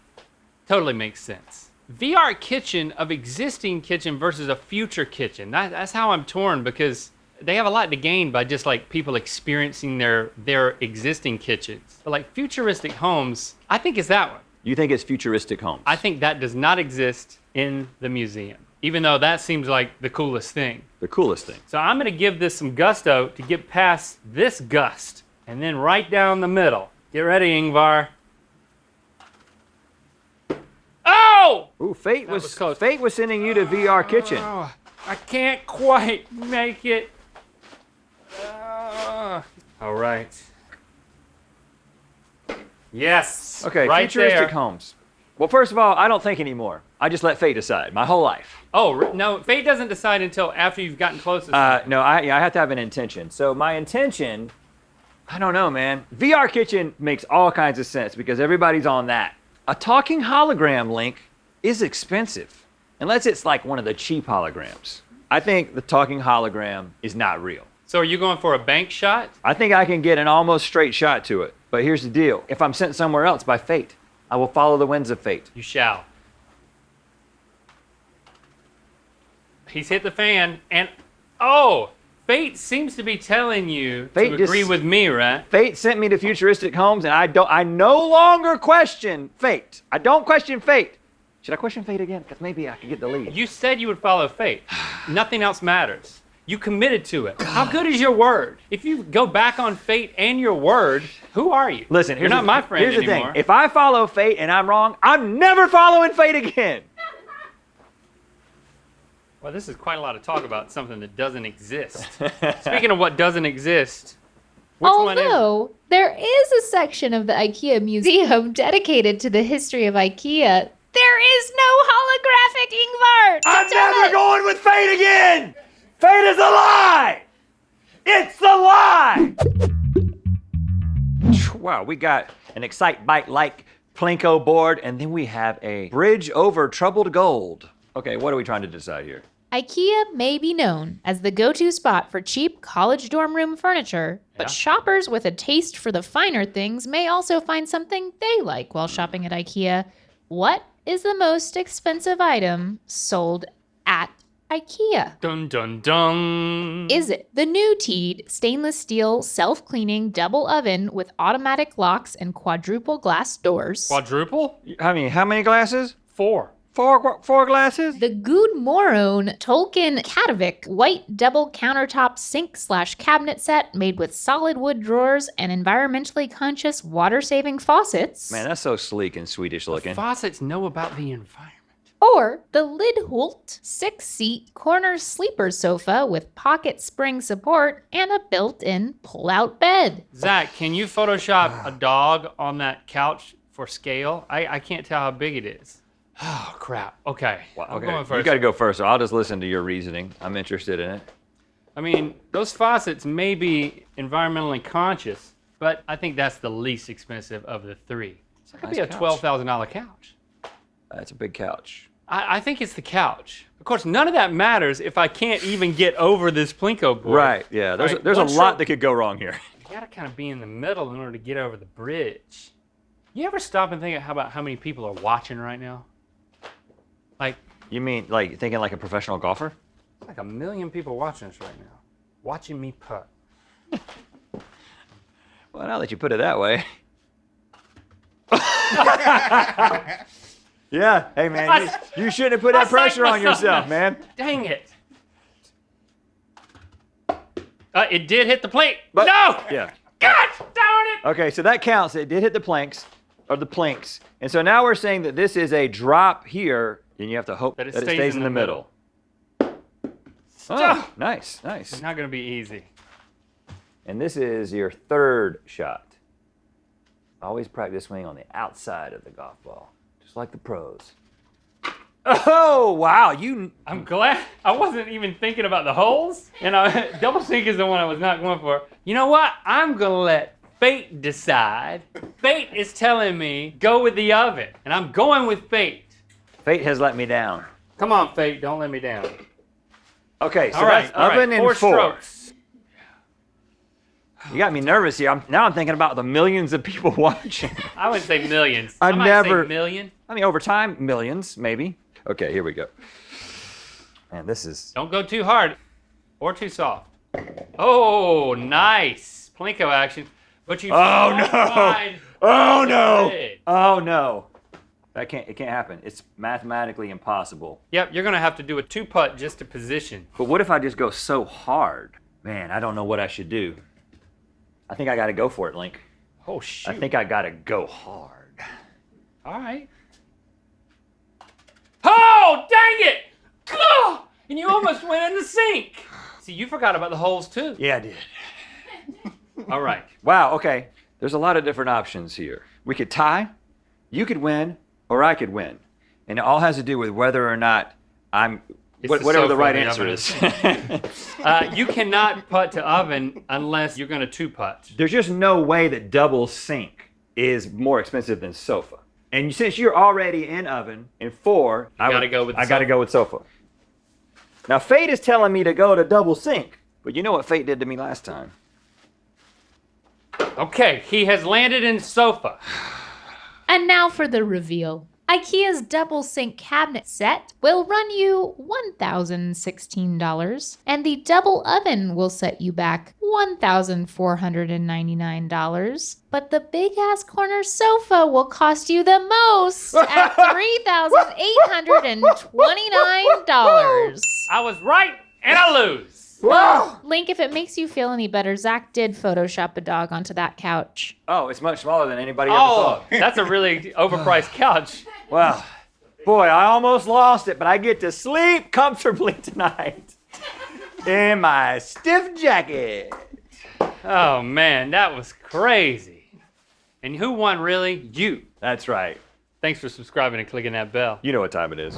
totally makes sense. VR kitchen of existing kitchen versus a future kitchen. That's how I'm torn because they have a lot to gain by just like people experiencing their existing kitchens. But like futuristic homes, I think it's that one. You think it's futuristic homes? I think that does not exist in the museum, even though that seems like the coolest thing. The coolest thing. So I'm gonna give this some gusto to get past this gust, and then right down the middle. Get ready, Ingvar. Oh! Ooh, Fate was was close. Fate was sending you to VR Kitchen. Oh, I can't quite make it. All right. Yes. Okay, right futuristic there. homes. Well, first of all, I don't think anymore. I just let Fate decide my whole life. Oh no, fate doesn't decide until after you've gotten close to something. No, I have to have an intention. So my intention, I don't know, man. VR Kitchen makes all kinds of sense because everybody's on that. A talking hologram, Link, is expensive, unless it's like one of the cheap holograms. I think the talking hologram is not real. So are you going for a bank shot? I think I can get an almost straight shot to it. But here's the deal. If I'm sent somewhere else by fate, I will follow the winds of fate. You shall. He's hit the fan, and oh, fate seems to be telling you Fate to agree just- with me, right? Fate sent me to futuristic homes, and I no longer question fate. I don't question fate. Should I question fate again? Because maybe I could get the lead. You said you would follow fate. Nothing else matters. You committed to it. How good is your word? If you go back on fate and your word, who are you? Listen, you're not my friend here's the anymore. thing. If I follow fate and I'm wrong, I'm never following fate again. Well, this is quite a lot of talk about something that doesn't exist. Speaking of what doesn't exist, which one is it? Although there is a section of the IKEA museum dedicated to the history of IKEA, there is no holographic Ingvar. I'm never going with fate again. Fate is a lie. It's a lie. Wow, we got an Excite Bike-like Plinko board, and then we have a bridge over troubled gold. Okay, what are we trying to decide here? IKEA may be known as the go-to spot for cheap college dorm room furniture, but shoppers with a taste for the finer things may also find something they like while shopping at IKEA. What is the most expensive item sold at IKEA? Dun dun dun. Is it the new Teed stainless steel self-cleaning double oven with automatic locks and quadruple glass doors? Quadruple? How many glasses? 4. Four glasses? The Good Morone Tolkien Katovic white double countertop sink/cabinet set made with solid wood drawers and environmentally conscious water-saving faucets. Man, that's so sleek and Swedish looking. Faucets know about the environment. Or the Lidhult 6-seat corner sleeper sofa with pocket spring support and a built-in pull-out bed. Zach, can you Photoshop a dog on that couch for scale? I can't tell how big it is. Oh, crap. Okay. I'm going first. You got to go first. So I'll just listen to your reasoning. I'm interested in it. I mean, those faucets may be environmentally conscious, but I think that's the least expensive of the three. It's going to be a $12,000 couch. That's a big couch. I think it's the couch. Of course, none of that matters if I can't even get over this Plinko board. Right, yeah. There's a lot that could go wrong here. You got to kind of be in the middle in order to get over the bridge. You ever stop and think about how many people are watching right now? Like, You mean like thinking like a professional golfer? like 1 million people watching us right now. Watching me putt. Well, now that you put it that way. Yeah, hey man, you shouldn't have put that pressure on yourself, man. Dang it. It did hit the plate. But, no! Yeah. God darn it! Okay, so that counts. It did hit the planks, or the planks. And so now we're saying that this is a drop here, and you have to hope that it stays in the middle. Oh, nice. It's not going to be easy. And this is your third shot. Always practice swing on the outside of the golf ball, just like the pros. Oh, wow. I'm glad I wasn't even thinking about the holes. And double sink is the one I was not going for. You know what? I'm going to let fate decide. Fate is telling me go with the oven. And I'm going with fate. Fate has let me down. Come on, fate. Don't let me down. Okay, so that's oven and 4 four. strokes. You got me nervous here. Now I'm thinking about the millions of people watching. I wouldn't say millions. I might never- say million. I mean, over time, millions, maybe. Okay, here we go. Man, this is... Don't go too hard or too soft. Oh, nice. Plinko action. But you Oh, no. wide. Oh, no. Good. Oh, no. It can't happen. It's mathematically impossible. Yep, you're going to have to do a 2-putt just to position. But what if I just go so hard? Man, I don't know what I should do. I think I got to go for it, Link. Oh, shoot. I think I got to go hard. All right. Oh, dang it! Oh, and you almost went in the sink. See, you forgot about the holes, too. Yeah, I did. All right. Wow, okay. There's a lot of different options here. We could tie, you could win, or I could win. And it all has to do with whether or not whatever the right answer is. You cannot putt to oven unless you're going to 2-putt. There's just no way that double sink is more expensive than sofa. And since you're already in oven in 4, I got to go with sofa. Now fate is telling me to go to double sink, but you know what fate did to me last time? Okay, he has landed in sofa. And now for the reveal. IKEA's double sink cabinet set will run you $1,016, and the double oven will set you back $1,499. But the big ass corner sofa will cost you the most at $3,829. I was right, and I lose. Link, if it makes you feel any better, Zach did Photoshop a dog onto that couch. Oh, it's much smaller than anybody ever Oh, thought. that's a really overpriced couch. Well, boy, I almost lost it, but I get to sleep comfortably tonight in my stiff jacket. Oh man, that was crazy. And who won really? You. That's right. Thanks for subscribing and clicking that bell. You know what time it is.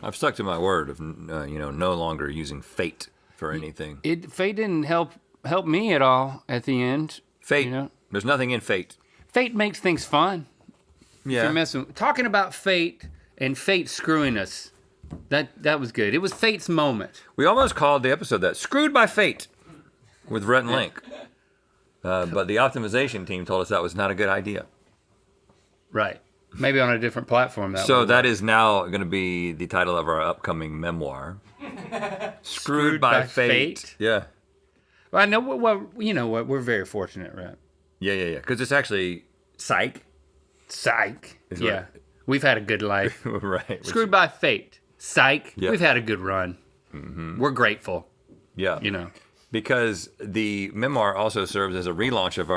I've stuck to my word of no longer using fate for anything. Fate didn't help me at all at the end. Fate. You know? There's nothing in fate. Fate makes things fun. Yeah. If you're messing, talking about fate and fate screwing us, that was good. It was fate's moment. We almost called the episode that "Screwed by Fate" with Rhett and Link, but the optimization team told us that was not a good idea. Right. Maybe on a different platform. So that is now going to be the title of our upcoming memoir. Screwed by Fate. Yeah. Well, I know. Well, you know what? We're very fortunate, right? Yeah. Because it's actually psych. Psych. Is Yeah. right. We've had a good life. Right. Screwed by Fate. Psych. Yeah. We've had a good run. Mm-hmm. We're grateful. Yeah. You know. Because the memoir also serves as a relaunch of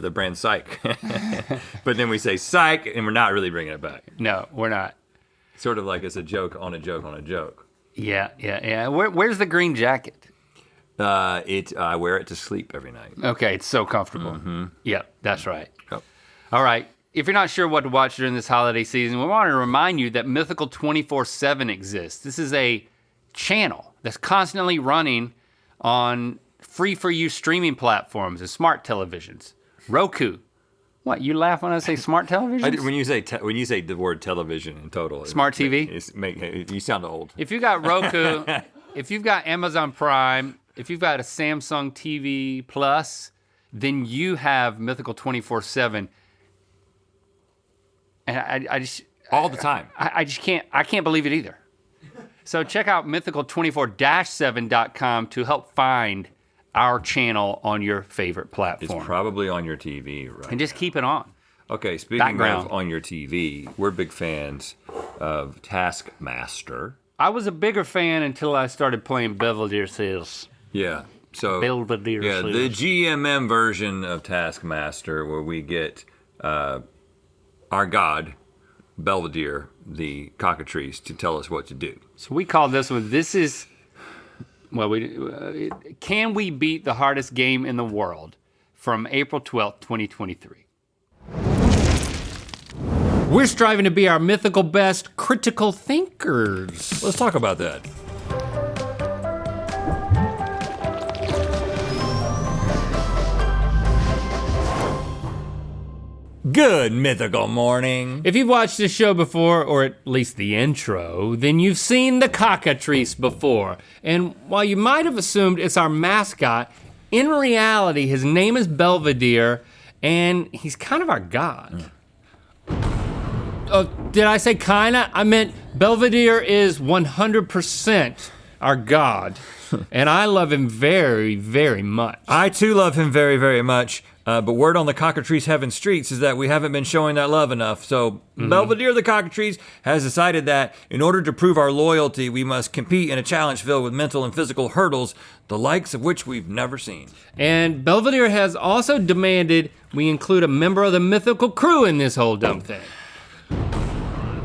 the brand Psych. But then we say Psych, and we're not really bringing it back. No, we're not. Sort of like it's a joke on a joke on a joke. Yeah. Where's the green jacket? I wear it to sleep every night. Okay, it's so comfortable. Mm-hmm. Yep, that's right. Yep. All right. If you're not sure what to watch during this holiday season, we want to remind you that Mythical 24/7 exists. This is a channel that's constantly running on free-for-you streaming platforms and smart televisions. Roku. What, you laugh when I say smart televisions? When you say the word television in total, Smart TV? You sound old. If you got Roku, if you've got Amazon Prime, if you've got a Samsung TV Plus, then you have Mythical 24/7. And I just All the time. I just can't believe it either. So check out mythical24-7.com to help find our channel on your favorite It's platform. probably on your TV, right? And just keep it on. Okay, speaking Background. of on your TV, we're big fans of Taskmaster. I was a bigger fan until I started playing Belvedere Sales. Yeah. So Belvedere yeah, Sales. the GMM version of Taskmaster, where we get our god Belvedere, the cockatrice, to tell us what to do. So we call this one. Can we beat the hardest game in the world? From April 12th, 2023. We're striving to be our mythical best critical thinkers. Let's talk about that. Good mythical morning. If you've watched this show before, or at least the intro, then you've seen the cockatrice before. And while you might have assumed it's our mascot, in reality, his name is Belvedere, and he's kind of our god. Oh, did I say kinda? I meant Belvedere is 100% our god. And I love him very, very much. I too love him very, very much. But word on the cockatrice heaven streets is that we haven't been showing that love enough. So Belvedere the cockatrice has decided that in order to prove our loyalty, we must compete in a challenge filled with mental and physical hurdles, the likes of which we've never seen. And Belvedere has also demanded we include a member of the mythical crew in this whole dumb thing.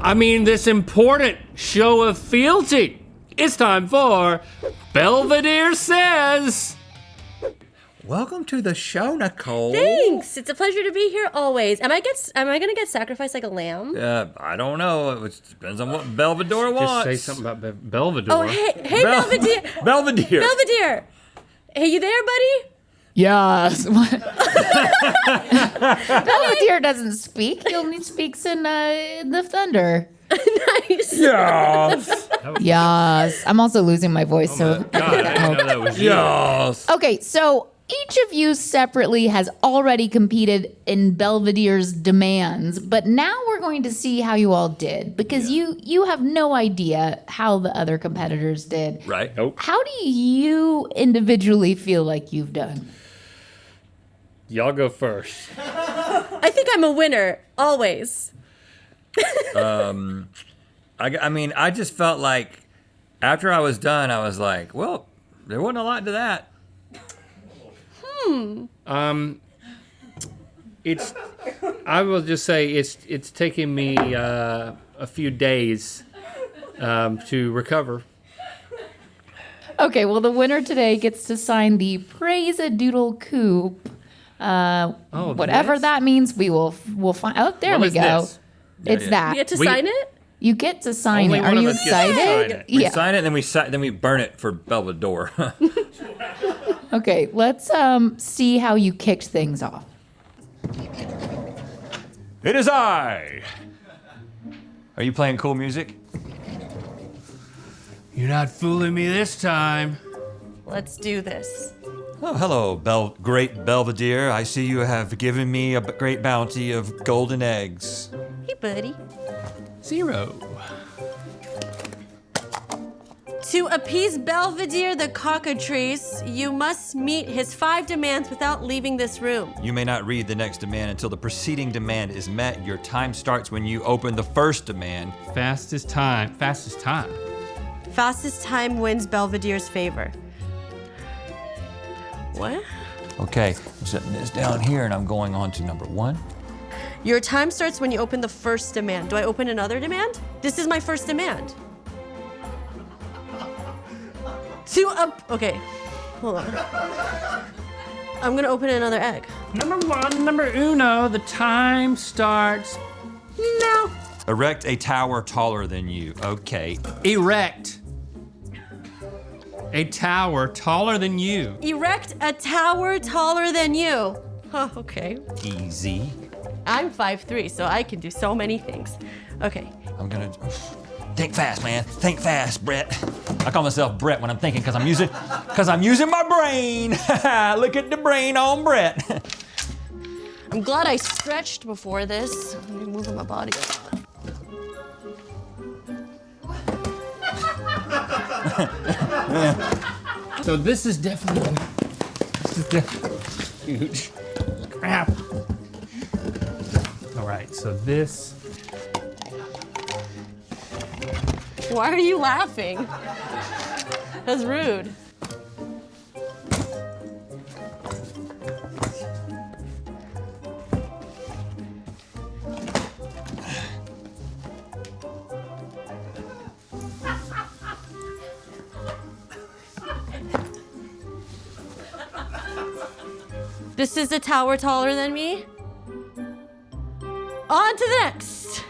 I mean, this important show of fealty. It's time for Belvedere Says. Welcome to the show, Nicole. Thanks. It's a pleasure to be here always. Am I gonna get sacrificed like a lamb? I don't know. It depends on what Belvedere wants. Just say something about Belvedere. Oh, hey, Belvedere. Belvedere. Belvedere. Hey, you there, buddy? Yes. Belvedere doesn't speak. He only speaks in the thunder. Nice. Yes. Yes. I'm also losing my voice, so. God, I didn't know that was you. Yes. Okay, so each of you separately has already competed in Belvedere's demands, but now we're going to see how you all did because you have no idea how the other competitors did. Right. Nope. How do you individually feel like you've done? Y'all go first. I think I'm a winner always. I mean, I just felt like after I was done, I was like, well, there wasn't a lot to that. It's. I will just say it's taken me a few days to recover. Okay, well, the winner today gets to sign the Praise a Doodle Coupe. Whatever this? that means, we'll find. Oh, there What we is go. this? It's yeah. that. You get to We- sign it? You get to sign Only it. one Are of you us gets to sign excited? it. We Yeah. sign it, then we burn it for Belvedere. Okay, let's see how you kicked things off. It is I. Are you playing cool music? You're not fooling me this time. Let's do this. Oh, hello, great Belvedere. I see you have given me a great bounty of golden eggs. Hey, buddy. 0. To appease Belvedere the cockatrice, you must meet his 5 demands without leaving this room. You may not read the next demand until the preceding demand is met. Your time starts when you open the first demand. Fastest time. Fastest time. Fastest time wins Belvedere's favor. What? Okay, I'm setting this down here and I'm going on to number 1. Your time starts when you open the first demand. Do I open another demand? This is my first demand. Okay, hold on. I'm gonna open another egg. Number 1, number uno. The time starts now. Erect a tower taller than you. Okay. Erect a tower taller than you. Erect a tower taller than you. Oh, okay. Easy. I'm 5'3", so I can do so many things. Okay. I'm gonna think fast, man. Think fast, Brett. I call myself Brett when I'm thinking because I'm using my brain. Look at the brain on Brett. I'm glad I stretched before this. Let me move my body a lot. So this is definitely huge. Crap. All right, so this. Why are you laughing? That's rude. This is a tower taller than me. On to the next.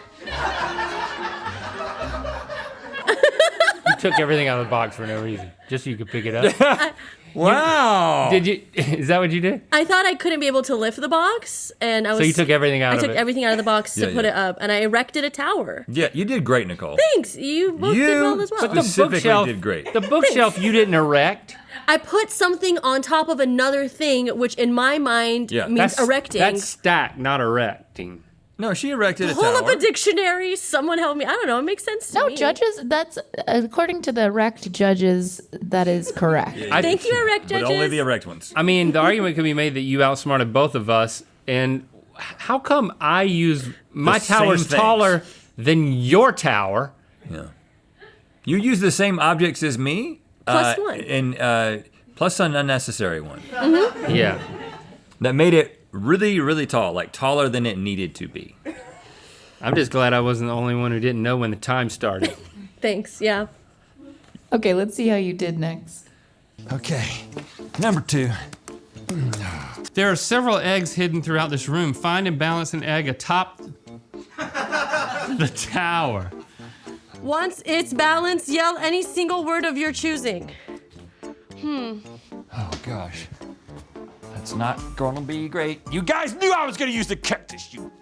You took everything out of the box for no reason, just so you could pick it up. Wow. Did you? Is that what you did? I thought I couldn't be able to lift the box, and I was. So you took everything out I of took it. everything out of the box to Yeah, put yeah. it up, and I erected a tower. Yeah, you did great, Nicole. Thanks. You both did well as well. But the- Specifically did great. The bookshelf you didn't erect. I put something on top of another thing, which in my mind Yeah. means erecting. That's stacked, not erecting. No, she erected a Hold tower. up a dictionary. Someone help me. I don't know. It makes sense to No, me. judges, that's, according to the erect judges, that is correct. Thank you, erect But judges. only the erect ones. I mean, the argument could be made that you outsmarted both of us. And how come I use my The same tower's things. taller than your tower? Yeah. You use the same objects as me. Plus one. And plus an unnecessary one. Yeah. That made it really, really tall, like taller than it needed to be. I'm just glad I wasn't the only one who didn't know when the time started. Thanks. Yeah. Okay, let's see how you did next. Okay. Number 2. There are several eggs hidden throughout this room. Find and balance an egg atop the tower. Once it's balanced, yell any single word of your choosing. Oh gosh. That's not gonna be great. You guys knew I was gonna use the cactus. You.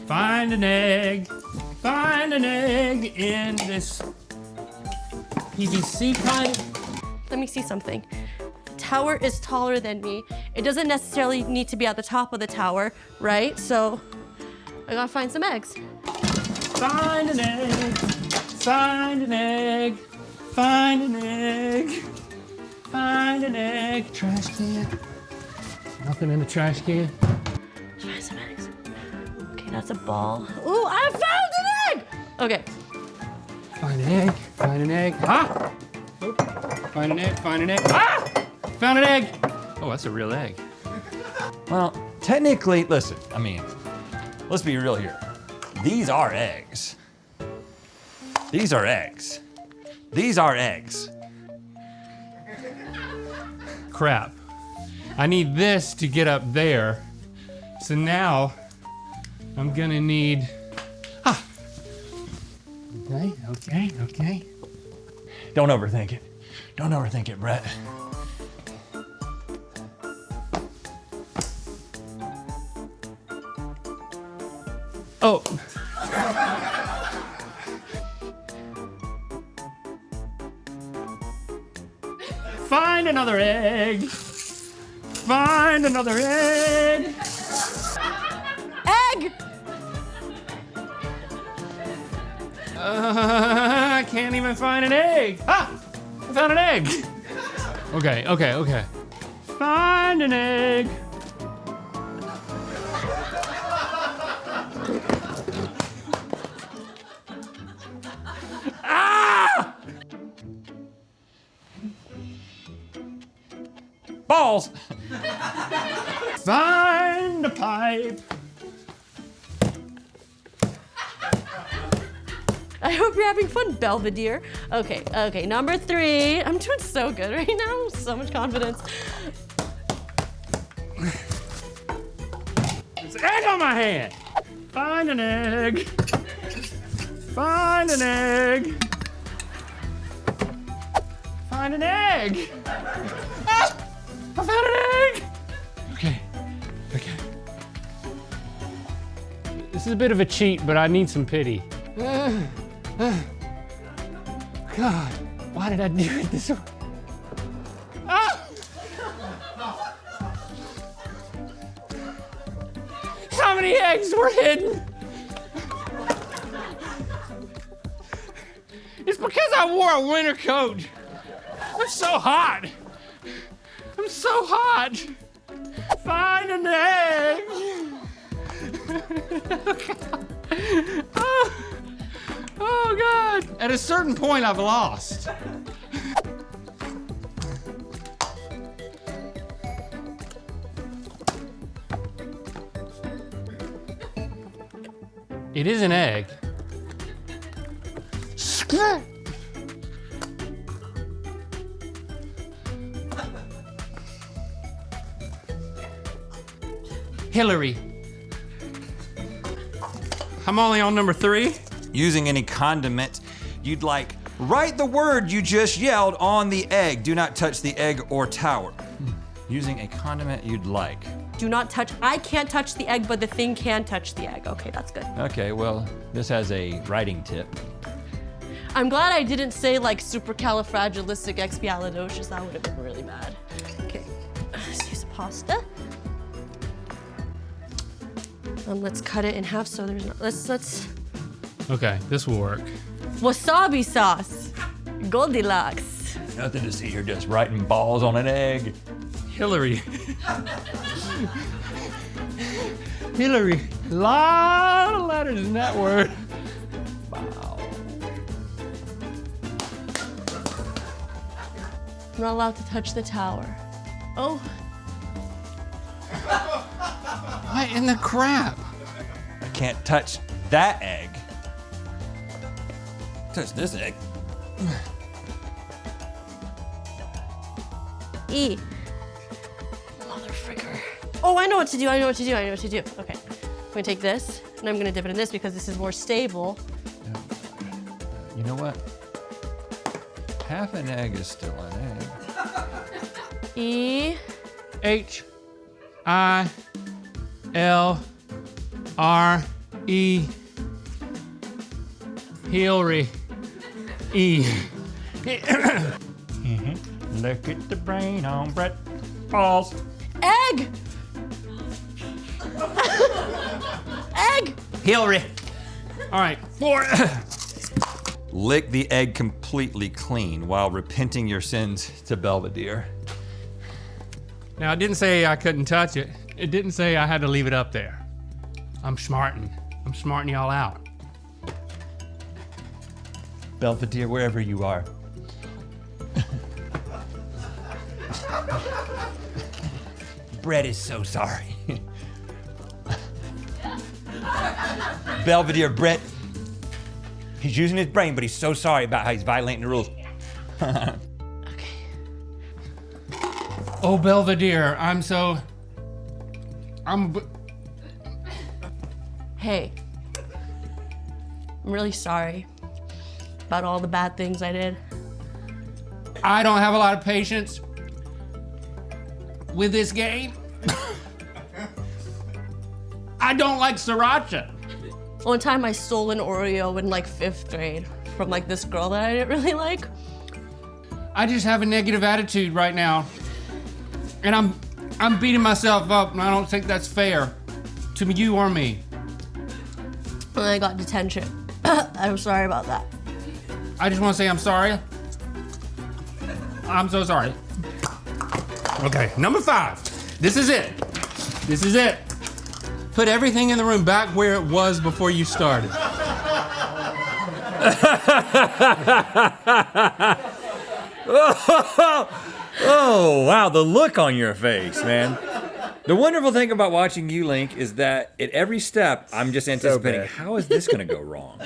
Find an egg. Find an egg in this PVC pipe. Let me see something. The tower is taller than me. It doesn't necessarily need to be at the top of the tower, right? So I gotta find some eggs. Find an egg. Find an egg. Find an egg. Find an egg. Trash can. Nothing in the trash can. Find some eggs. Okay, that's a ball. Ooh, I found an egg! Okay. Find an egg, find an egg. Ah! Oop. Find an egg, find an egg. Ah! Found an egg. Oh, that's a real egg. Well, technically, listen, I mean, let's be real here. These are eggs. These are eggs. These are eggs. Crap. I need this to get up there. So now I'm gonna need, Okay. Don't overthink it. Don't overthink it, Brett. Oh. Find another egg. Find another egg. Egg! I can't even find an egg. Ah! I found an egg. Okay. Find an egg. Ah! Balls! Find a pipe. I hope you're having fun, Belvedere. Okay, number 3. I'm doing so good right now. So much confidence. There's an egg on my hand. Find an egg. Find an egg. Find an egg. Ah! I found an egg. Okay. This is a bit of a cheat, but I need some pity. God, why did I do it this way? Ah! How many eggs were hidden? It's because I wore a winter coat. I'm so hot. Find an egg. Oh God. At a certain point, I've lost. It is an egg. Hillary. I'm only on number 3. Using any condiment you'd like, write the word you just yelled on the egg. Do not touch the egg or tower. Using a condiment you'd like. Do not touch. I can't touch the egg, but the thing can touch the egg. Okay, that's good. Okay, well, this has a writing tip. I'm glad I didn't say like supercalifragilisticexpialidocious. That would have been really bad. Okay, let's use pasta. Let's cut it in half so there's no, let's. Okay, this will work. Wasabi sauce. Goldilocks. Nothing to see here, just writing balls on an egg. Hillary. Hillary. Lot of letters in that word. Wow. I'm not allowed to touch the tower. Oh. What in the crap? I can't touch that egg. Touch this egg. E. Mother fricker. Oh, I know what to do. Okay. I'm gonna take this and I'm gonna dip it in this because this is more stable. You know what? Half an egg is still an egg. E. H-I-L-R-E. Hillary. E. Look at the brain on Brett. Balls. Egg! Egg! Hillary. All right, 4. Lick the egg completely clean while repenting your sins to Belvedere. Now, it didn't say I couldn't touch it. It didn't say I had to leave it up there. I'm smarting y'all out. Belvedere, wherever you are. Brett is so sorry. Belvedere, Brett, he's using his brain, but he's so sorry about how he's violating the rules. Oh, Belvedere, Hey, I'm really sorry about all the bad things I did. I don't have a lot of patience with this game. I don't like sriracha. One time I stole an Oreo in like 5th grade from like this girl that I didn't really like. I just have a negative attitude right now. And I'm beating myself up, and I don't think that's fair to you or me. And I got detention. I'm sorry about that. I just want to say I'm sorry. I'm so sorry. Okay, number 5. This is it. This is it. Put everything in the room back where it was before you started. Oh, wow, the look on your face, man. The wonderful thing about watching you, Link, is that at every step, I'm just anticipating, how is this gonna go wrong?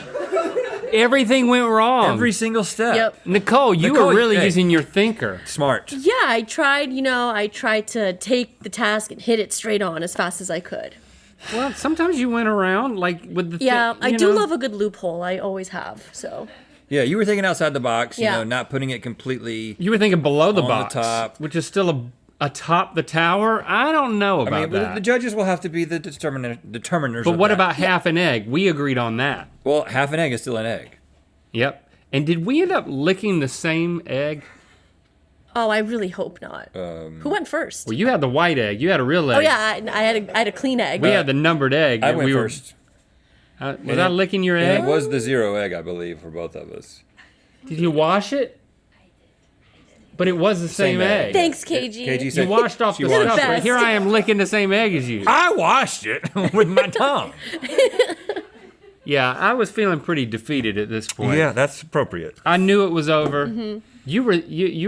Everything went wrong. Every single step. Yep. Nicole, you Nicole, were really hey. using your thinker. Smart. Yeah, I tried to take the task and hit it straight on as fast as I could. Well, sometimes you went around like with the Yeah, I do know. love a good loophole. I always have, so. Yeah, you were thinking outside the box, you Yeah. know, not putting it completely. You were thinking below the On the box, top. which is still atop the tower. I don't know about I mean, that. the judges will have to be the determiners. But of what that. about half an egg? We agreed on that. Well, half an egg is still an egg. Yep. And did we end up licking the same egg? Oh, I really hope not. Who went first? Well, you had the white egg. You had a real egg. Oh yeah, I had a clean egg. We had the numbered egg. I that went we were- first. Was I licking your egg? And it was the 0 egg, I believe, for both of us. Did you wash it? But it was the same egg. Thanks, KG. KG You said washed off she the washed stuff, it. but here I am licking the same egg as you. I washed it with my tongue. Yeah, I was feeling pretty defeated at this point. Yeah, that's appropriate. I knew it was over. Mm-hmm. You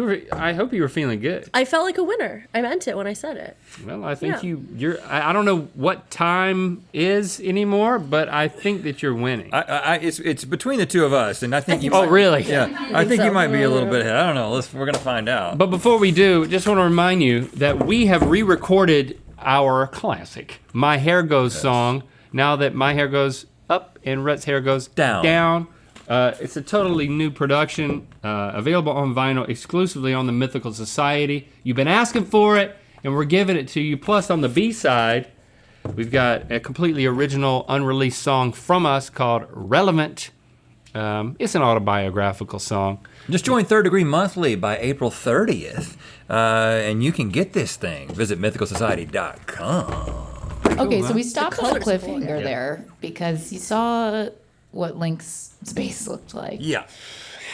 were. I hope you were feeling good. I felt like a winner. I meant it when I said it. Well, I think Yeah. you're. I don't know what time is anymore, but I think that you're winning. It's between the two of us, and I think you. Oh, really? Yeah, I think so? you might be a little bit ahead. I don't know. We're gonna find out. But before we do, just want to remind you that we have re-recorded our classic "My Hair Goes" song. Now that my hair goes up and Rhett's hair goes Down. It's a totally new production, available on vinyl exclusively on the Mythical Society. You've been asking for it, and we're giving it to you. Plus, on the B-side, we've got a completely original, unreleased song from us called Relevant. It's an autobiographical song. Just join Third Degree Monthly by April 30th, and you can get this thing. Visit mythicalsociety.com. Okay, so we stopped at a colors of cliffhanger there because you saw what Link's space looked like. Yeah.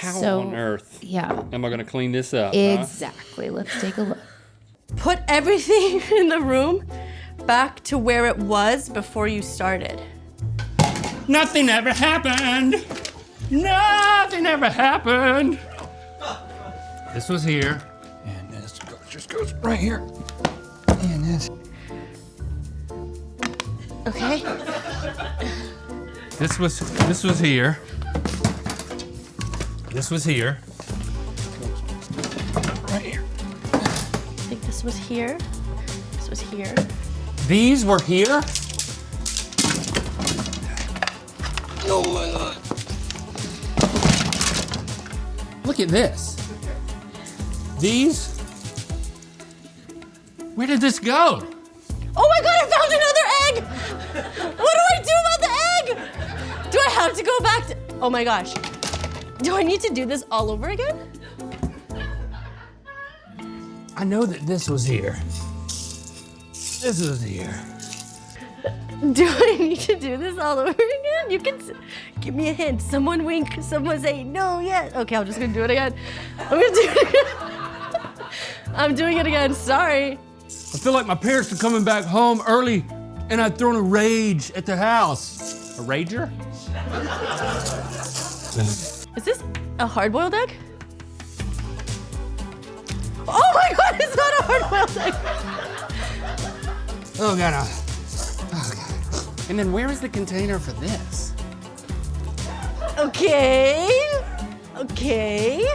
How So- on earth Yeah, am I gonna clean this up? huh? exactly. Let's take a look. Put everything in the room back to where it was before you started. Nothing ever happened. Nothing ever happened. This was here. And this just goes right here. And this. Okay. This was here. This was here. Right here. I think this was here. This was here. These were here. Oh my God. Look at this. These. Where did this go? Oh my god, I found another egg! What do I do about the egg? Do I have to go back to... Oh my gosh. Do I need to do this all over again? I know that this was here. This was here. Do I need to do this all over again? You can give me a hint. Someone wink. Someone say no yet. Okay, I'm just gonna do it again. I'm gonna do it again. I'm doing it again. Sorry. I feel like my parents are coming back home early and I've thrown a rage at the house. A rager? Is this a hard-boiled egg? Oh my god, it's not a hard-boiled egg. Oh god. Oh god. And then where is the container for this? Okay. Okay.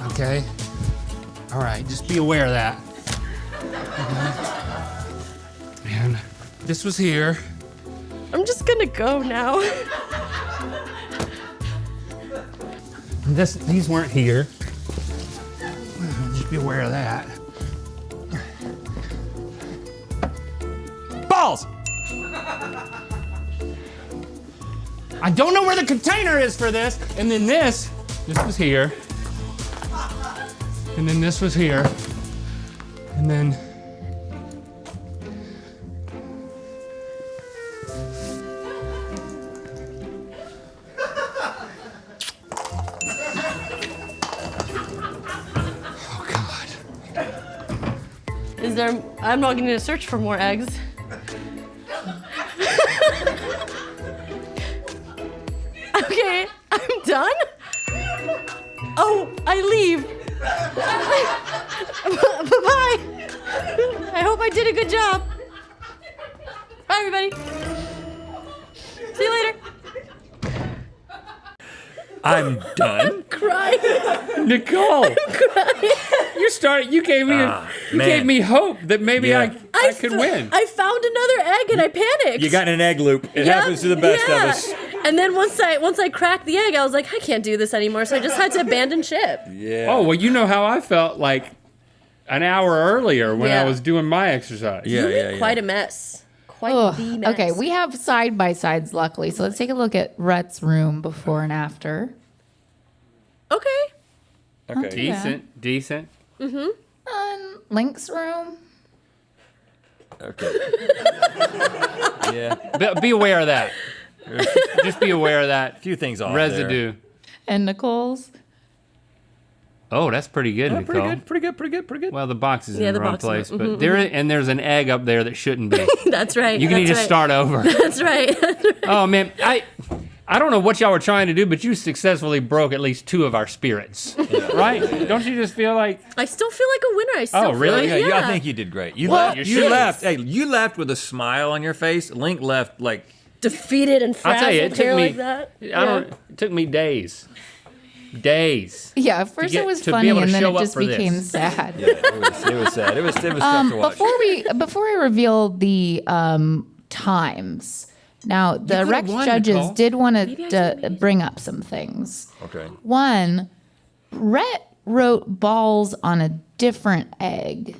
Okay. All right, just be aware of that. Okay. And this was here. I'm just gonna go now. These weren't here. Just be aware of that. Balls! I don't know where the container is for this. And then this was here. And then this was here. And then Is there? I'm not gonna search for more eggs. Okay, I'm done. Oh, I leave. Bye-bye. I hope I did a good job. Bye, everybody. See you later. I'm done. Crying. Nicole, Crying. you gave me hope that maybe Yeah. I could win. I found another egg and I panicked. You got in an egg loop. It happens to the best of us. And then once I cracked the egg, I was like, I can't do this anymore. So I just had to abandon ship. Yeah. Oh, well, you know how I felt like an hour earlier when I Yeah. was doing my exercise. Yeah, You yeah, made yeah. quite a mess. Quite Ugh. the mess. Okay, we have side by sides, luckily. So let's take a look at Rhett's room before and after. Okay. Okay. Decent. Link's room. Okay. Yeah. Be aware of that. Just be aware of that. A few things off Residue. And Nicole's. Oh, that's pretty good, there. Nicole. Pretty good. Well, the box is Yeah, in the the wrong box is place, not- but there's an egg up there that shouldn't be. That's right. You can that's need to right. start over. That's right. Oh man, I don't know what y'all were trying to do, but you successfully broke at least 2 of our spirits, right? Don't you just feel like? I still feel like a winner. I still Oh, really? Feel like, Yeah, yeah. I think you did great. You Well, left. you You should. left. Hey, you left with a smile on your face. Link left like Defeated and I'll frazzled tell you, it took hair me. like that. It took me days. Yeah, at first get- it was to be funny able to and then show it up just for this. became sad. yeah, it was sad. It was tough to watch. Before we reveal the times, now the could've rec won, judges Nicole. did want to bring up some things. Okay. One, Rhett wrote balls on a different egg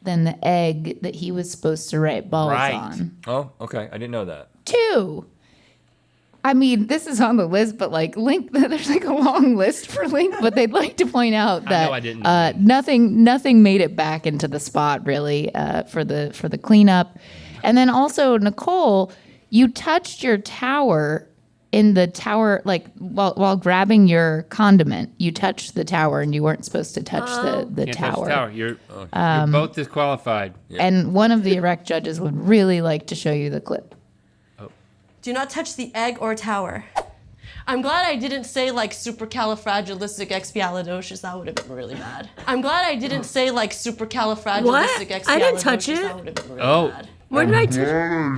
than the egg that he was supposed to write balls Right. on. Oh, okay. I didn't know that. 2, I mean, this is on the list, but like Link, there's like a long list for Link, but they'd like to point out that I didn't know. nothing made it back into the spot really for the cleanup. And then also Nicole, you touched your tower in the tower, like while grabbing your condiment, you touched the tower and you weren't supposed to touch the Can't touch tower. the tower. You're both disqualified. And one of the erect judges would really like to show you the clip. Do not touch the egg or tower. I'm glad I didn't say like supercalifragilisticexpialidocious. That would have been really bad. I'm glad I didn't say like supercalifragilisticexpialidocious. I didn't touch it. That would have been really Oh. bad. Where did I touch? Oh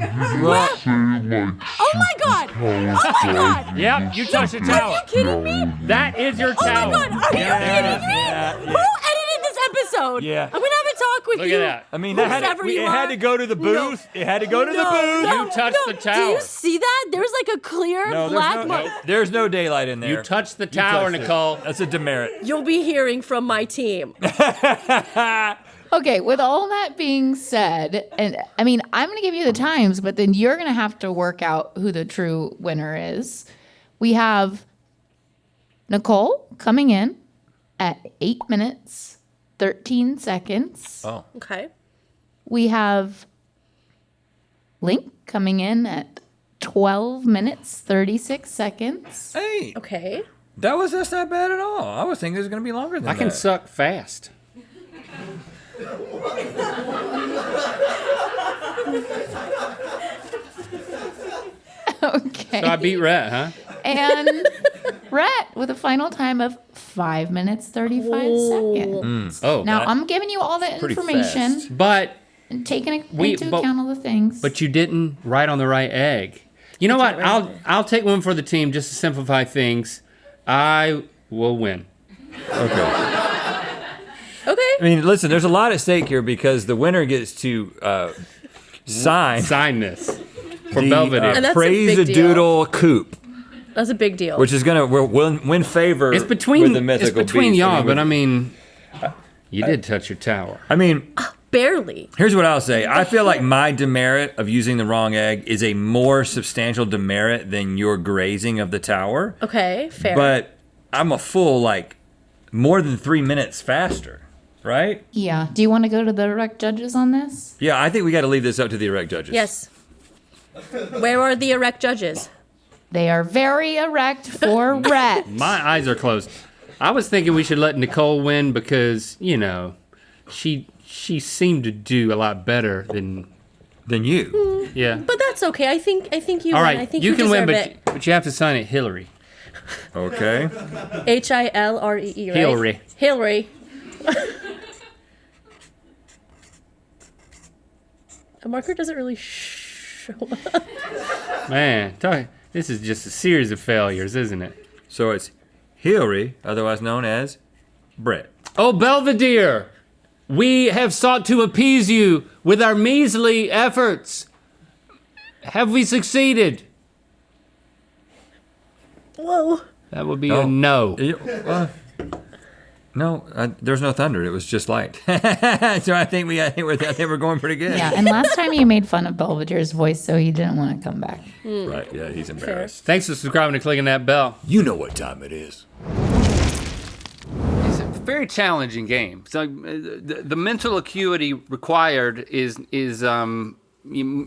my god! Oh my god! Yep, you touched the tower. Are you kidding me? That is your Oh tower. my god! Are you kidding me? Who edited this episode? Yeah. I'm gonna have a talk with Look you. at that. I mean, that Whoever you it had are. to go to the booth. It had to go to the booth. You touched the Do tower. you see that? There's like a clear No, black mark. there's no daylight in there. You touched the tower, touched it. Nicole. That's a demerit. You'll be hearing from my team. Okay, with all that being said, and I mean, I'm going to give you the times, but then you're going to have to work out who the true winner is. We have Nicole coming in at 8 minutes, 13 seconds. Oh. Okay. We have Link coming in at 12 minutes, 36 seconds. Hey, Okay. that's not bad at all. I was thinking it was going to be longer than I can that. suck fast. Okay. So I beat Rhett, huh? And Rhett with a final time of 5 minutes 35 seconds. Oh, Now I'm giving you all the pretty information fast. but and taking into account all the things. But you didn't write on the right egg. You know what? I'll take one for the team just to simplify things. I will win. Okay. Okay. I mean, listen, there's a lot at stake here because the winner gets to sign this for the Belvedere. And that's a Praise a big deal. Doodle coupe, That's a big deal. which is gonna win favor It's between with the Mythical it's between Beast. y'all, but I mean, you did touch your tower. I mean, Barely. here's what I'll say. I feel like my demerit of using the wrong egg is a more substantial demerit than your grazing of the tower. Okay, fair. But I'm a full, like, more than 3 minutes faster, right? Yeah. Do you want to go to the erect judges on this? Yeah, I think we gotta leave this up to the erect judges. Yes. Where are the erect judges? They are very erect for Rhett. My eyes are closed. I was thinking we should let Nicole win because, you know, she seemed to do a lot better than you. Yeah. But that's okay. I think you All win. right, I think you can win, deserve but you have to sign it Hillary. Okay. it. Hillree, right? Hillary. Hillary. A marker doesn't really show up. Man, this is just a series of failures, isn't it? So it's Hillary, otherwise known as Brett. Oh, Belvedere, we have sought to appease you with our measly efforts. Have we succeeded? Whoa. That would be a no. No, there's no thunder. It was just light. So I think we're going pretty good. Yeah, and last time you made fun of Belvedere's voice, so he didn't want to come back. Right. Yeah, he's embarrassed. Thanks for subscribing and clicking that bell. You know what time it is. It's a very challenging game. So the mental acuity required is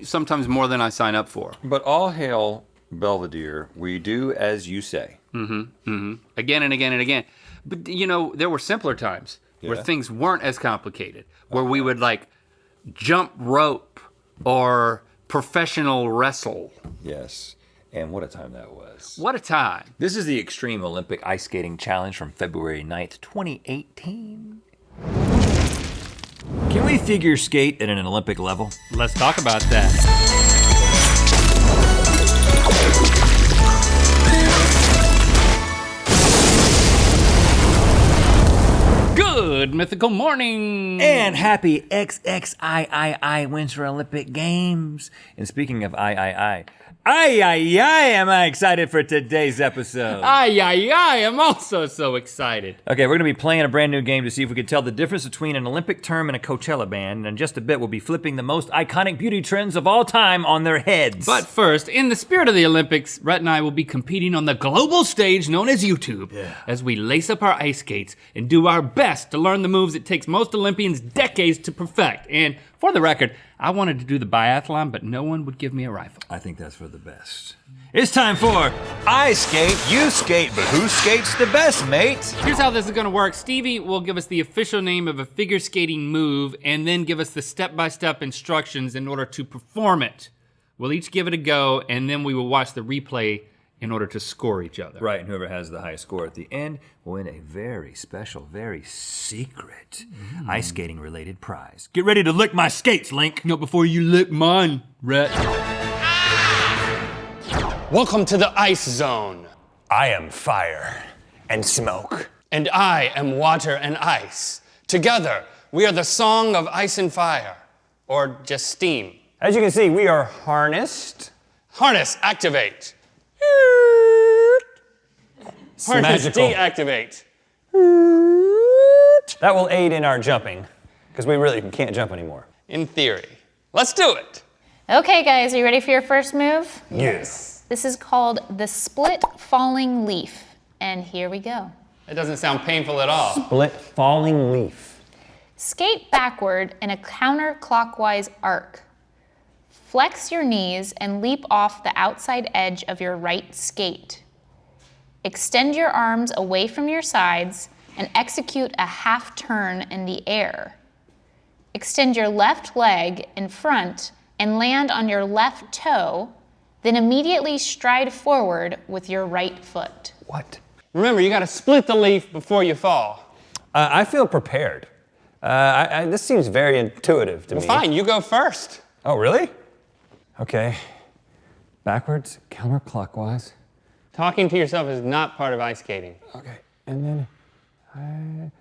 sometimes more than I sign up for. But all hail Belvedere. We do as you say. Again and again and again. But you know, there were simpler times where things weren't as complicated, where we would like jump rope or professional wrestle. Yes. And what a time that was. What a time. This is the Extreme Olympic Ice Skating Challenge from February 9th, 2018. Can we figure skate at an Olympic level? Let's talk about that. Good mythical morning. And happy XXIII Winter Olympic Games. And speaking of I, am I excited for today's episode. I'm also so excited. Okay, we're gonna be playing a brand new game to see if we can tell the difference between an Olympic term and a Coachella band. And in just a bit, we'll be flipping the most iconic beauty trends of all time on their heads. But first, in the spirit of the Olympics, Rhett and I will be competing on the global stage known as YouTube as we lace up our ice skates and do our best to learn the moves it takes most Olympians decades to perfect. And for the record, I wanted to do the biathlon, but no one would give me a rifle. I think that's for the best. It's time for I skate, you skate, but who skates the best, mate? Here's how this is gonna work. Stevie will give us the official name of a figure skating move and then give us the step-by-step instructions in order to perform it. We'll each give it a go and then we will watch the replay in order to score each other. Right, and whoever has the highest score at the end will win a very special, very secret ice skating related prize. Get ready to lick my skates, Link. No, before you lick mine, Rhett. Welcome to the ice zone. I am fire and smoke. And I am water and ice. Together, we are the song of ice and fire. Or just steam. As you can see, we are harnessed. Harness, activate. Harness, Magical. deactivate. That will aid in our jumping, because we really can't jump anymore. In theory. Let's do it. Okay, guys, are you ready for your first move? Yes. This is called the split falling leaf. And here we go. That doesn't sound painful at all. Split falling leaf. Skate backward in a counterclockwise arc. Flex your knees and leap off the outside edge of your right skate. Extend your arms away from your sides and execute a half turn in the air. Extend your left leg in front and land on your left toe, Then immediately stride forward with your right foot. What? Remember, you gotta split the leaf before you fall. I feel prepared. This seems very intuitive to me. Fine, you go first. Oh, really? Okay. Backwards, counterclockwise. Talking to yourself is not part of ice skating. Okay, and then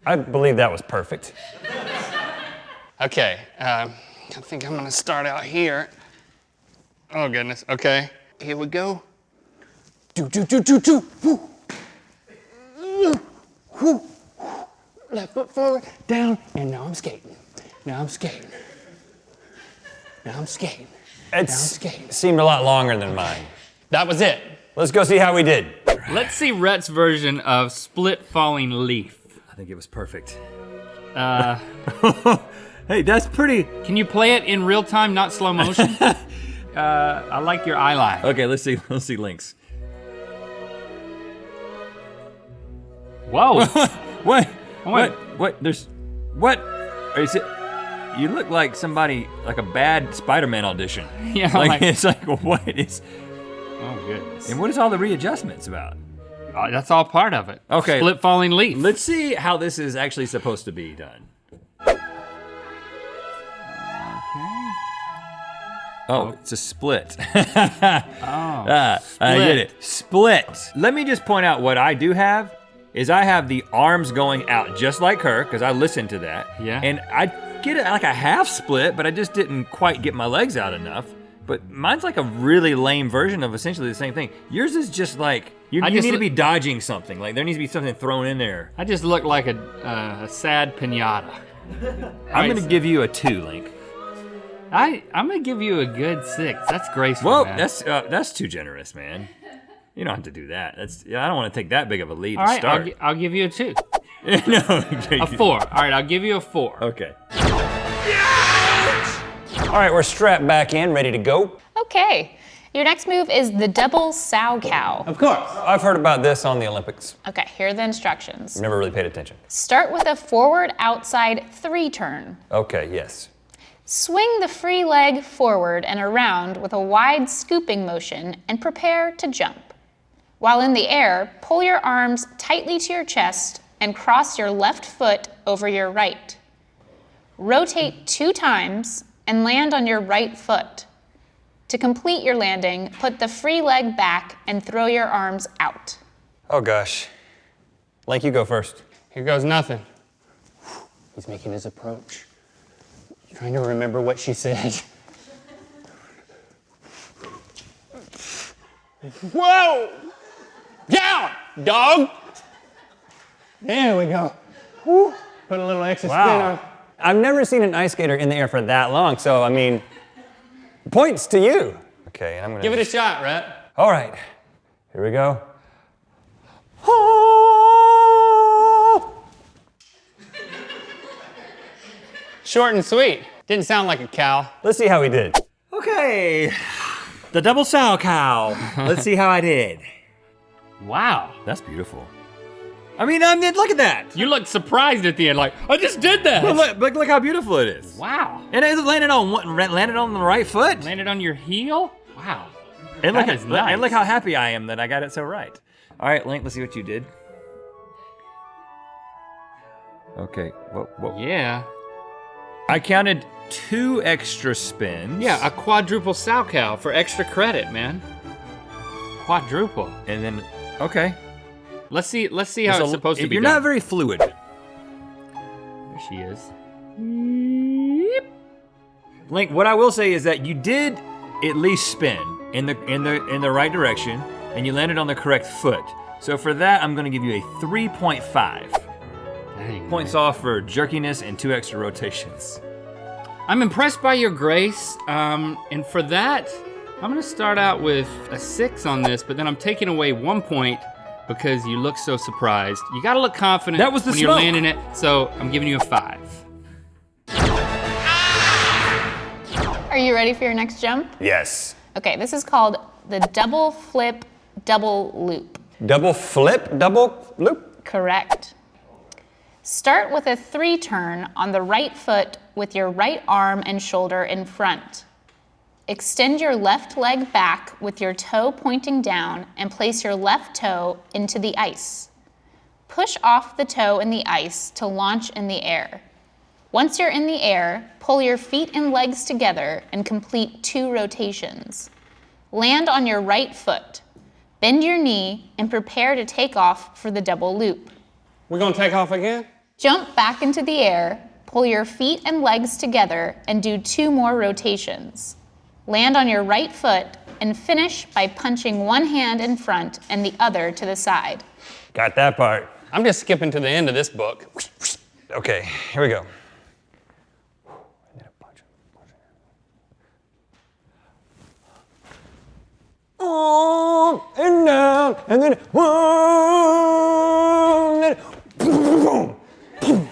I believe that was perfect. Okay, I think I'm gonna start out here. Oh goodness, okay. Here we go. Do. Woo. Woo. Left foot forward, down, and now I'm skating. Now I'm skating. Now I'm skating. It seemed a lot longer than mine. That was it. Let's go see how we did. Let's see Rhett's version of split falling leaf. I think it was perfect. Hey, that's pretty. Can you play it in real time, not slow motion? I like your eye line. Okay, let's see links. Whoa. What? There's, what? Is it? You look like somebody, like a bad Spider-Man audition. Yeah, like it's like, what is? Oh goodness. And what is all the readjustments about? That's all part of it. Okay. Split falling leaf. Let's see how this is actually supposed to be done. Oh, it's a split. I get it. Split. Let me just point out what I do have is I have the arms going out just like her, because I listened to that. Yeah. And I get it like a half split, but I just didn't quite get my legs out enough. But mine's like a really lame version of essentially the same thing. Yours is just like, you need to be dodging something. Like there needs to be something thrown in there. I just look like a sad pinata. I'm gonna give you a 2, Link. I'm gonna give you a good 6. That's graceful. Whoa, man. that's too generous, man. You don't have to do that. I don't want to take that big of a lead All to right, start. I'll give you a 2. No, A 4. All right, I'll give you a 4. Okay. All right, we're strapped back in, ready to go. Okay, your next move is the double sow cow. Of course. I've heard about this on the Olympics. Okay, here are the instructions. Never really paid attention. Start with a forward outside 3 turn. Okay, yes. Swing the free leg forward and around with a wide scooping motion and prepare to jump. While in the air, pull your arms tightly to your chest and cross your left foot over your right. Rotate 2 times and land on your right foot. To complete your landing, put the free leg back and throw your arms out. Oh gosh. Link, you go first. Here goes nothing. He's making his approach. Trying to remember what she said. Whoa! Down, dog! There we go. Woo. Put a little extra spin on. I've never seen an ice skater in the air for that long, so I mean, points to you. Okay, I'm gonna Give it a shot, Rhett. All right, here we go. Short and sweet. Didn't sound like a cow. Let's see how we did. Okay. The double sow cow. Let's see how I did. Wow. That's beautiful. I mean, look at that. You looked surprised at the end, like, I just did that. But look how beautiful it is. Wow. And it landed on the right foot. Landed on your heel? Wow. And That look, is nice. and look how happy I am that I got it so right. All right, Link, let's see what you did. Okay, whoa. Yeah. I counted 2 extra spins. Yeah, a quadruple sow cow for extra credit, man. Quadruple. And then, okay. Let's see how it's supposed to be You're done. not very fluid. There she is. Link, what I will say is that you did at least spin in the right direction, and you landed on the correct foot. So for that, I'm gonna give you a 3.5. Dang, Points man. off for jerkiness and 2 extra rotations. I'm impressed by your grace, and for that, I'm gonna start out with a 6 on this, but then I'm taking away 1 point because you look so surprised. You gotta look confident That was the when you're smoke. landing it, so I'm giving you a 5. Are you ready for your next jump? Yes. Okay, this is called the double flip, double loop. Double flip, double loop. Correct. Start with a 3 turn on the right foot with your right arm and shoulder in front. Extend your left leg back with your toe pointing down and place your left toe into the ice. Push off the toe in the ice to launch in the air. Once you're in the air, pull your feet and legs together and complete 2 rotations. Land on your right foot. Bend your knee and prepare to take off for the double loop. We're gonna take off again? Jump back into the air, pull your feet and legs together and do 2 more rotations. Land on your right foot and finish by punching one hand in front and the other to the side. Got that part. I'm just skipping to the end of this book. Okay, here we go. And down, and then one, and then boom, boom.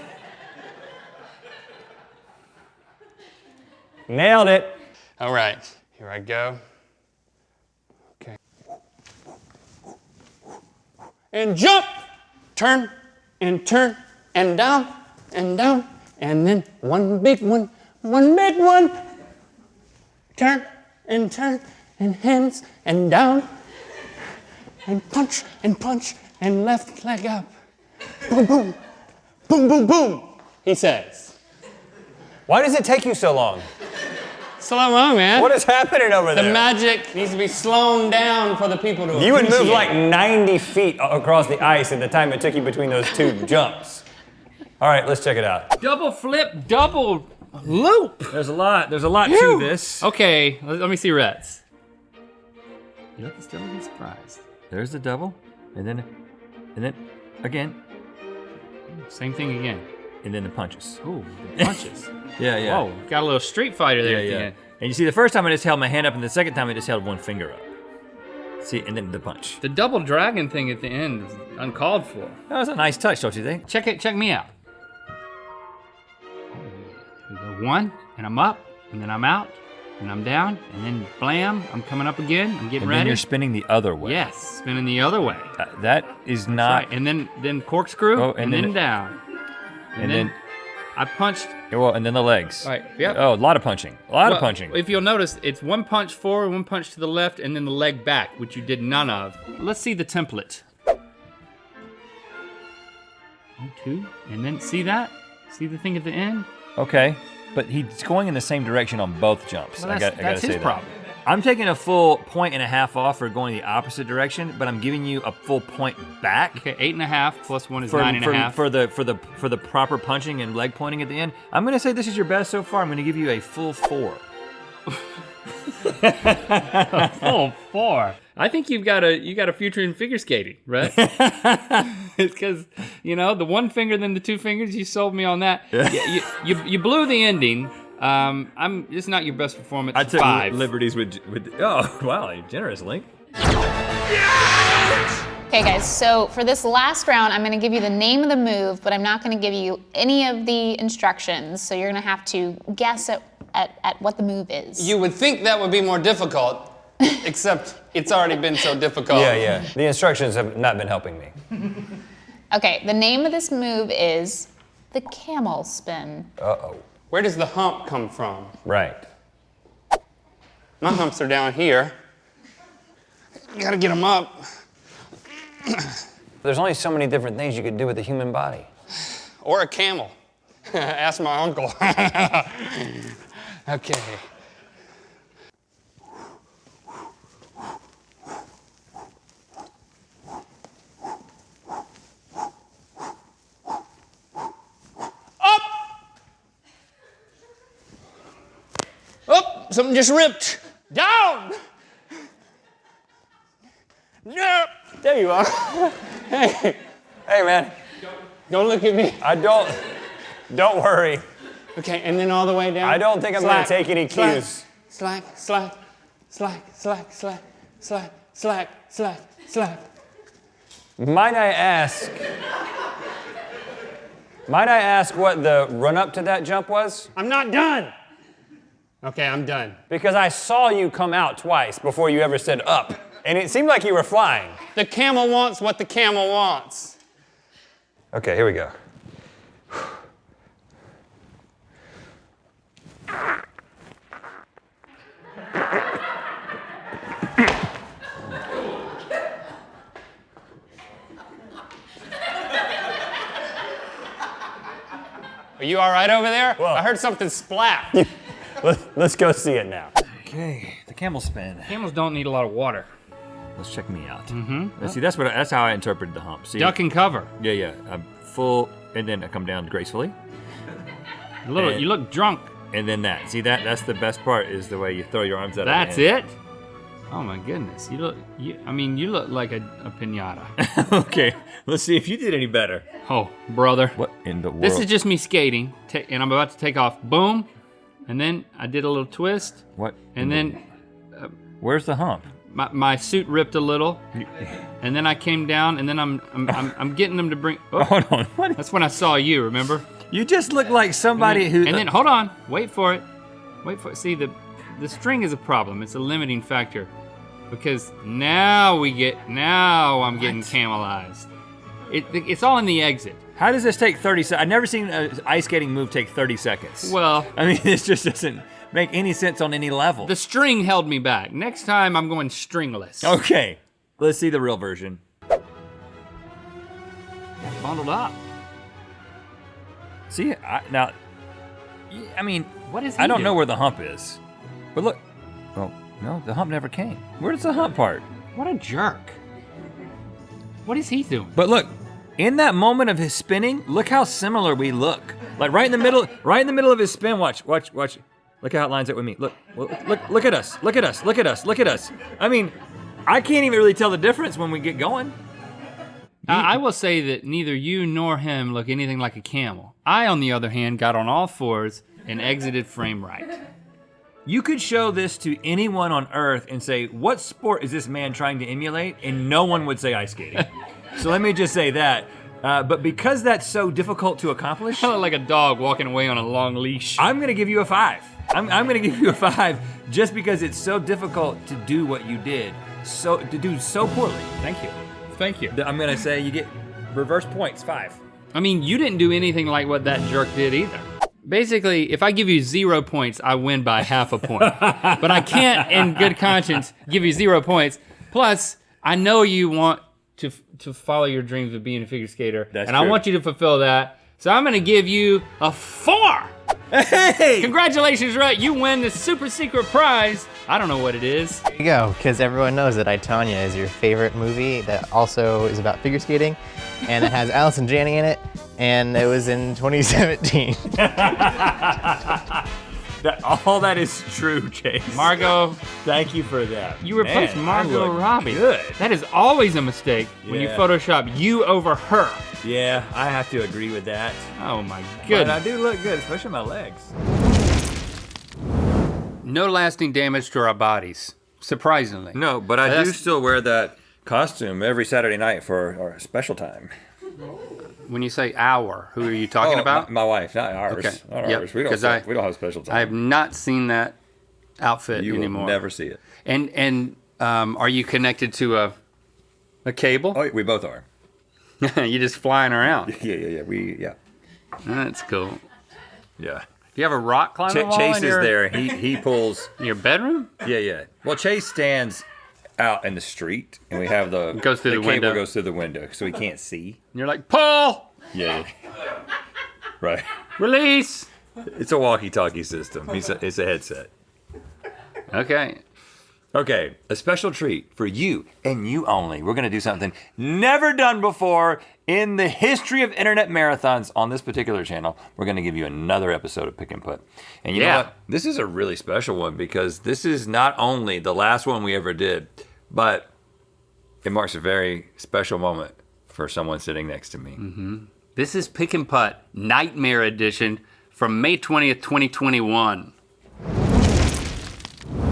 Nailed it. All right, here I go. Okay. And jump! Turn, and down, and down, and then one big one, Turn, and hands, and down, and punch, and left leg up. Boom, boom, boom, boom, boom, he says. Why does it take you so long? Slow-mo, man. What is happening over there? The magic needs to be slowed down for the people to You would move appreciate like it. 90 feet across the ice in the time it took you between those 2 jumps. All right, let's check it out. Double flip, double loop. There's a lot to this. Okay, let me see Rhett's. You look still looking surprised. There's the double, and then again, Same thing again. and then the punches. Ooh, the punches. Yeah. Whoa, got a little Street Fighter there at the end. And you see, the first time I just held my hand up, and the second time I just held one finger up. See, and then the punch. The double dragon thing at the end is uncalled for. That was a nice touch, don't you think? Check me out. We go 1, and I'm up, and then I'm out, and I'm down, and then blam, I'm coming up again. I'm getting And ready. then you're spinning the other way. Yes, spinning the other way. That is That's not. right. And then corkscrew, Oh, and then down. And then I punched. well, and then the legs. All right, yep. Oh, a lot of punching. A lot of punching. If you'll notice, it's 1 punch forward, 1 punch to the left, and then the leg back, which you did none of. Let's see the template. 1, 2, and then see that? See the thing at the end? Okay, but he's going in the same direction on both jumps. Well, I gotta that's say his that. problem. I'm taking a full 1.5 off for going the opposite direction, but I'm giving you a full point back. Okay, 8.5 plus 1 is For, 9.5. for the proper punching and leg pointing at the end. I'm gonna say this is your best so far. I'm gonna give you a full 4. Full 4. I think you got a future in figure skating, right? It's because the 1 finger, then the 2 fingers. You sold me on that. You blew the ending. It's not your best performance. I took 5. liberties with. Oh wow, you're generous, Link. Okay guys, so for this last round, I'm gonna give you the name of the move, but I'm not gonna give you any of the instructions, so you're gonna have to guess at what the move is. You would think that would be more difficult, except it's already been so difficult. Yeah. The instructions have not been helping me. Okay, the name of this move is the camel spin. Uh-oh. Where does the hump come from? Right. My humps are down here. You gotta get them up. There's only so many different things you could do with the human body. Or a camel. Ask my uncle. Okay. Up! Oh, something just ripped. Down! No! There you are. Hey, Hey, man. don't look at me. Don't worry. Okay, and then all the way down. I don't think I'm gonna take any cues. Slack, slack, slack, slack, slack, slack, slack, slack, slack. Might I ask what the run up to that jump was? I'm not done. Okay, I'm done. Because I saw you come out twice before you ever said up. And it seemed like you were flying. The camel wants what the camel wants. Okay, here we go. Are you all right over there? Whoa. I heard something splat. Let's go see it now. Okay, the camel spin. Camels don't need a lot of water. Let's check me out. Mm-hmm. See, that's how I interpreted the hump. See, Duck and cover. Yeah. I'm full, and then I come down gracefully. You look drunk. And then that. See, that's the best part is the way you throw your arms out. That's it? Oh my goodness. You look like a piñata. Okay, let's see if you did any better. Oh, brother. What in the world? This is just me skating, and I'm about to take off. Boom. And then I did a little twist. What? And then Where's the hump? my suit ripped a little. And then I came down, and then I'm getting them to bring. Oh, Hold on. What? that's when I saw you, remember? You just look like somebody who. And then hold on, wait for it. See, the string is a problem. It's a limiting factor, because now I'm getting camelized. It's all in the exit. How does this take 30 seconds? I've never seen an ice skating move take 30 seconds. Well, I mean, this just doesn't make any sense on any level. the string held me back. Next time I'm going stringless. Okay, let's see the real version. Bundled up. See, I mean, What is he I don't know doing? where the hump is. But look, oh, no, the hump never came. Where's the hump part? What a jerk. What is he doing? But look, in that moment of his spinning, look how similar we look. Like right in the middle of his spin, watch. Look how it lines up with me. Look at us. Look at us. I mean, I can't even really tell the difference when we get going. I will say that neither you nor him look anything like a camel. I, on the other hand, got on all fours and exited frame right. You could show this to anyone on Earth and say, what sport is this man trying to emulate? And no one would say ice skating. So let me just say that. But because that's so difficult to accomplish, I look like a dog walking away on a long leash. I'm gonna give you a 5. I'm gonna give you a 5 just because it's so difficult to do what you did, to do so poorly. Thank you. I'm gonna say you get reverse points, 5. I mean, you didn't do anything like what that jerk did either. Basically, if I give you 0 points, I win by half a point. But I can't, in good conscience, give you 0 points. Plus, I know you want to follow your dreams of being a figure skater, That's and I true. want you to fulfill that. So I'm gonna give you a 4. Hey! Congratulations, Rhett. You win the super secret prize. I don't know what it is. There you go, because everyone knows that I, Tonya is your favorite movie that also is about figure skating, and it has Allison Janney in it, and it was in 2017. All that is true, Chase. Margot, Thank you for that. you replaced Man, I Margot look Robbie. Good. That is always a mistake when you Yeah. Photoshop you over her. Yeah, I have to agree with that. Oh my But I goodness. do look good, especially my legs. No lasting damage to our bodies, surprisingly. No, but I do That's- still wear that costume every Saturday night for our special time. When you say our, who are you talking about? My wife, not ours. Okay. Not Yep, ours. We 'cause don't have special time. I have not seen that outfit you anymore. will never see it. And are you connected to a cable? Oh, we both are. You're just flying around. Yeah. That's cool. Yeah. Do you have a rock climbing wall Chase in is your, there. He pulls. in your bedroom? Yeah. Well, Chase stands out in the street, and we have the Goes through the cable window. goes through the window, so he can't see. And you're like, Paul, Yeah. Right. release. It's a walkie-talkie system. It's a headset. Okay. Okay, a special treat for you and you only. We're gonna do something never done before in the history of internet marathons on this particular channel. We're gonna give you another episode of Pick and Put. And you know Yeah. what? This is a really special one because this is not only the last one we ever did, but it marks a very special moment for someone sitting next to me. This is Pick and Putt Nightmare Edition from May 20th, 2021.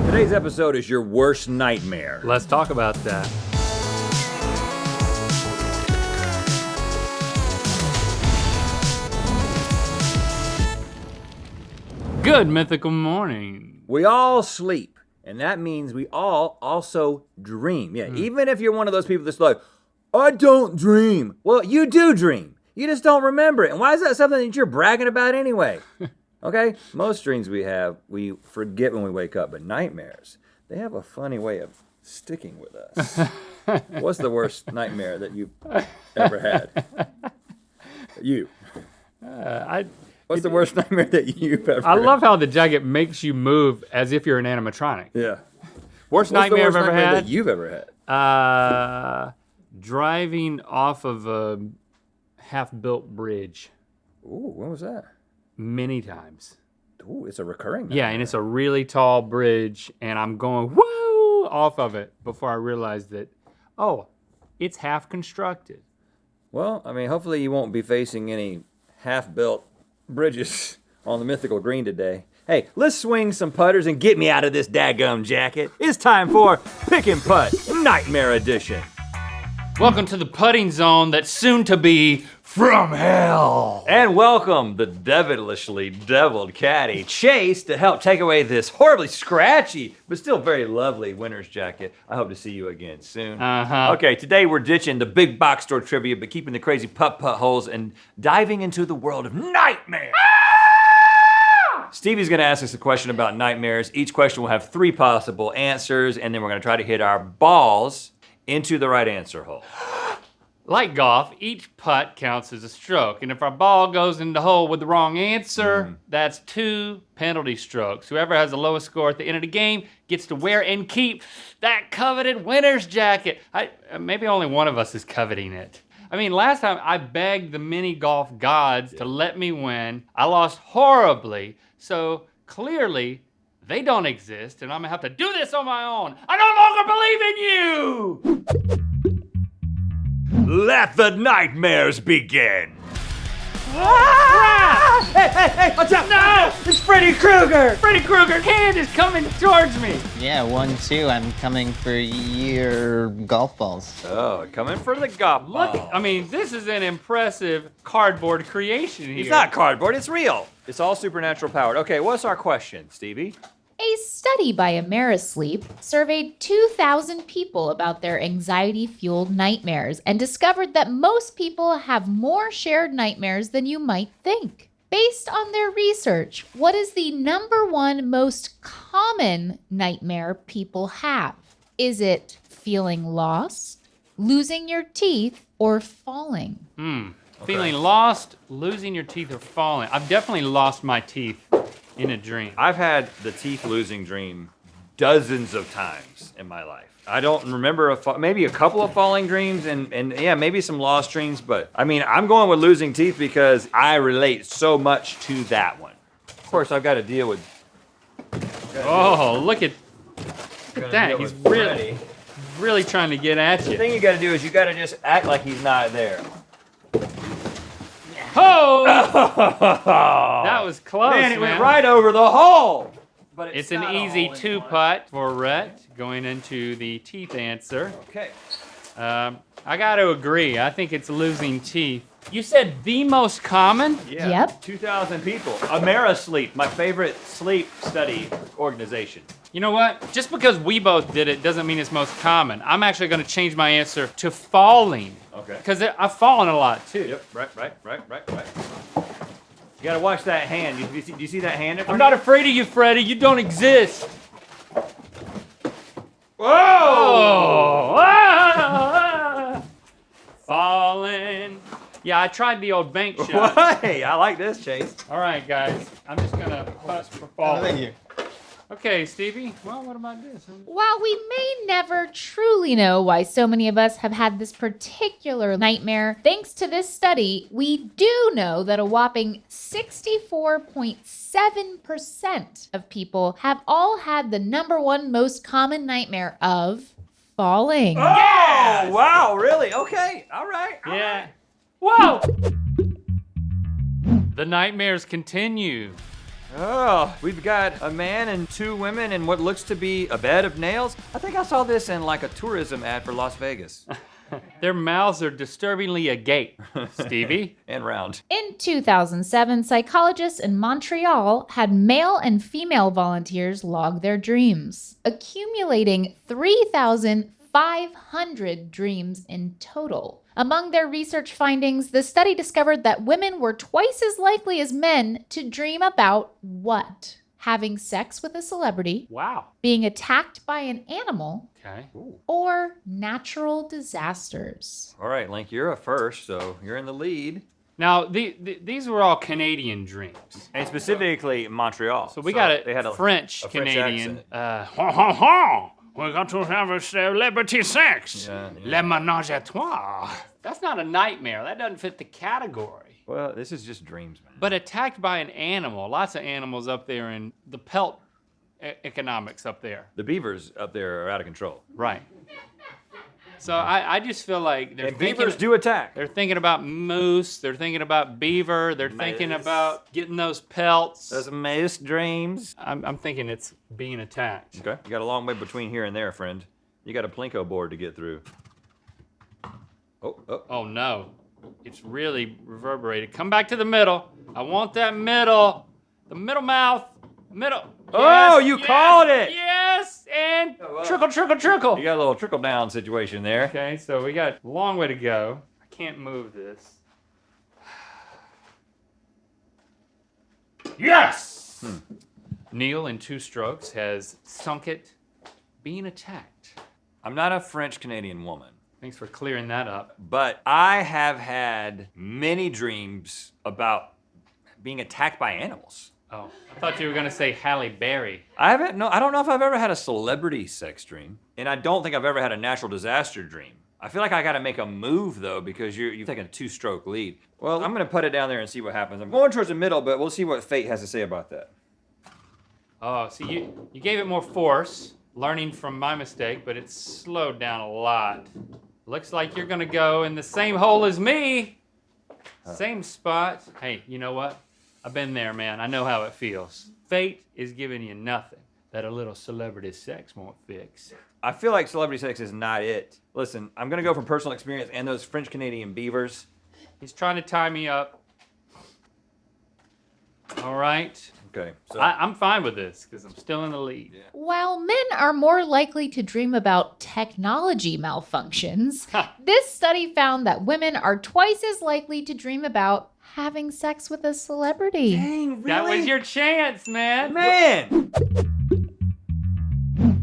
Today's episode is your worst nightmare. Let's talk about that. Good mythical morning. We all sleep, and that means we all also dream. Yeah, even if you're one of those people that's like, I don't dream. Well, you do dream. You just don't remember it. And why is that something that you're bragging about anyway? Okay? Most dreams we have, we forget when we wake up, but nightmares, they have a funny way of sticking with us. What's the worst nightmare that you've ever had? You. What's the worst nightmare that you've ever I had? love how the jacket makes you move as if you're an animatronic. Yeah. Worst What's nightmare the worst I've ever nightmare had? that you've ever had? Driving off of a half-built bridge Ooh, when was that? many times. Ooh, it's a recurring Yeah, nightmare. and it's a really tall bridge, and I'm going woo off of it before I realize that, oh, it's half constructed. Well, I mean, hopefully you won't be facing any half-built bridges on the Mythical Green today. Hey, let's swing some putters and get me out of this daggum jacket. It's time for Pick and Putt Nightmare Edition. Welcome to the putting zone that's soon to be from hell. And welcome the devilishly deviled caddy, Chase, to help take away this horribly scratchy, but still very lovely winter's jacket. I hope to see you again soon. Okay, today we're ditching the big box store trivia, but keeping the crazy putt-putt holes and diving into the world of nightmares. Stevie's gonna ask us a question about nightmares. Each question will have 3 possible answers, and then we're gonna try to hit our balls into the right answer hole. Like golf, each putt counts as a stroke, and if our ball goes in the hole with the wrong answer, that's 2 penalty strokes. Whoever has the lowest score at the end of the game gets to wear and keep that coveted winner's jacket. Maybe only one of us is coveting it. I mean, last time I begged the mini golf gods to let me win. I lost horribly, so clearly they don't exist, and I'm gonna have to do this on my own. I no longer believe in you! Let the nightmares begin. Hey, watch out! No! It's Freddy Krueger! Freddy Krueger hand is coming towards me! Yeah, 1-2. I'm coming for your golf balls. Oh, coming for the golf ball. Look, I mean, this is an impressive cardboard creation here. It's not cardboard, it's real. It's all supernatural powered. Okay, what's our question, Stevie? A study by Amerisleep surveyed 2,000 people about their anxiety-fueled nightmares and discovered that most people have more shared nightmares than you might think. Based on their research, what is the #1 most common nightmare people have? Is it feeling lost, losing your teeth, or falling? Feeling lost, losing your teeth, or falling. I've definitely lost my teeth in a dream. I've had the teeth losing dream dozens of times in my life. I don't remember maybe a couple of falling dreams and yeah, maybe some lost dreams, but I mean, I'm going with losing teeth because I relate so much to that one. Of course, I've got to deal with. Oh, look at that. He's Freddy. really trying to get at The you. thing you got to do is you got to just act like he's not there. Oh! That was close, Man, it went right over the hole. But It's an easy 2-putt for Rhett going into the teeth answer. Okay. I got to agree. I think it's losing teeth. You said the most common? Yeah. Yep. 2,000 people. Amerisleep, my favorite sleep study organization. You know what? Just because we both did it doesn't mean it's most common. I'm actually going to change my answer to falling. Okay. Because I've fallen a lot too. Yep. Right. You gotta watch that hand. Do you see that hand? I'm not afraid of you, Freddy. You don't exist. Whoa! Oh! Falling. Yeah, I tried the old bank shot. Hey, I like this, Chase. All right, guys. I'm just gonna putt for falling. Okay, Stevie. Well, what about this? While we may never truly know why so many of us have had this particular nightmare, thanks to this study, we do know that a whopping 64.7% of people have all had the #1 most common nightmare of falling. Oh, wow, really? Okay, all right. Yeah. Whoa! The nightmares continue. Oh, we've got a man and 2 women in what looks to be a bed of nails. I think I saw this in like a tourism ad for Las Vegas. Their mouths are disturbingly agape, Stevie. And round. In 2007, psychologists in Montreal had male and female volunteers log their dreams, accumulating 3,500 dreams in total. Among their research findings, the study discovered that women were twice as likely as men to dream about what? Having sex with a celebrity, Wow. being attacked by an animal, Okay. or natural disasters. All right, Link, you're a first, so you're in the lead. Now, these were all Canadian dreams. And specifically Montreal. So we got they had a French a Canadian. accent. We're going to have a celebrity sex. Yeah. Le ménage à trois. That's not a nightmare. That doesn't fit the category. Well, this is just dreams, man. But attacked by an animal. Lots of animals up there in the pelt economics up there. The beavers up there are out of control. Right. So I just feel like And beavers do attack. They're thinking about moose. They're thinking about beaver. They're thinking about getting those pelts. Those moose dreams. I'm thinking it's being attacked. Okay. You got a long way between here and there, friend. You got a plinko board to get through. Oh no. It's really reverberated. Come back to the middle. I want that middle. The middle mouth. Middle. Oh, you called it. Yes, and trickle, trickle, trickle. You got a little trickle down situation there. Okay, so we got a long way to go. I can't move this. Yes! Neil, in 2 strokes, has sunk it, being attacked. I'm not a French-Canadian woman. Thanks for clearing that up. But I have had many dreams about being attacked by animals. Oh, I thought you were gonna say Halle Berry. I don't know if I've ever had a celebrity sex dream. And I don't think I've ever had a natural disaster dream. I feel like I gotta make a move though, because you've taken a 2-stroke lead. Well, I'm gonna put it down there and see what happens. I'm going towards the middle, but we'll see what fate has to say about that. Oh, see, you gave it more force, learning from my mistake, but it's slowed down a lot. Looks like you're gonna go in the same hole as me. Same spot. Hey, you know what? I've been there, man. I know how it feels. Fate is giving you nothing that a little celebrity sex won't fix. I feel like celebrity sex is not it. Listen, I'm gonna go from personal experience and those French-Canadian beavers. He's trying to tie me up. All right. Okay. So I'm fine with this because I'm still in the lead. Yeah. While men are more likely to dream about technology malfunctions, this study found that women are twice as likely to dream about having sex with a celebrity. Dang, really? That was your chance, man. Man!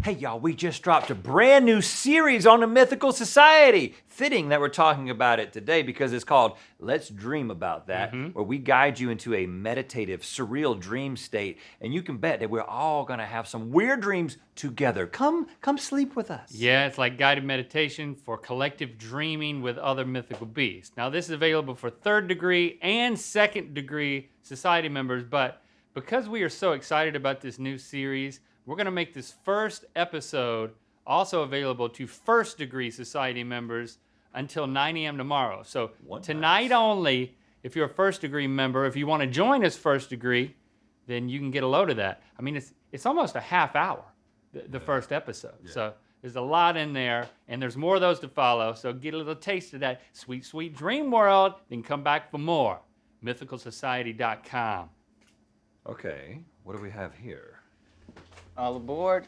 Hey y'all, we just dropped a brand new series on the Mythical Society. Fitting that we're talking about it today because it's called Let's Dream About That, where we guide you into a meditative, surreal dream state. And you can bet that we're all gonna have some weird dreams together. Come sleep with us. Yeah, it's like guided meditation for collective dreaming with other mythical beasts. Now this is available for 3rd degree and 2nd degree society members, but because we are so excited about this new series, we're gonna make this first episode also available to 1st degree society members until 9 a.m. tomorrow. So tonight only, if you're a 1st degree member, if you wanna join us 1st degree, then you can get a load of that. I mean, it's almost a half hour, the first episode. Yeah. So there's a lot in there, and there's more of those to follow, so get a little taste of that sweet, sweet dream world, then come back for more. MythicalSociety.com. Okay, what do we have here? All aboard.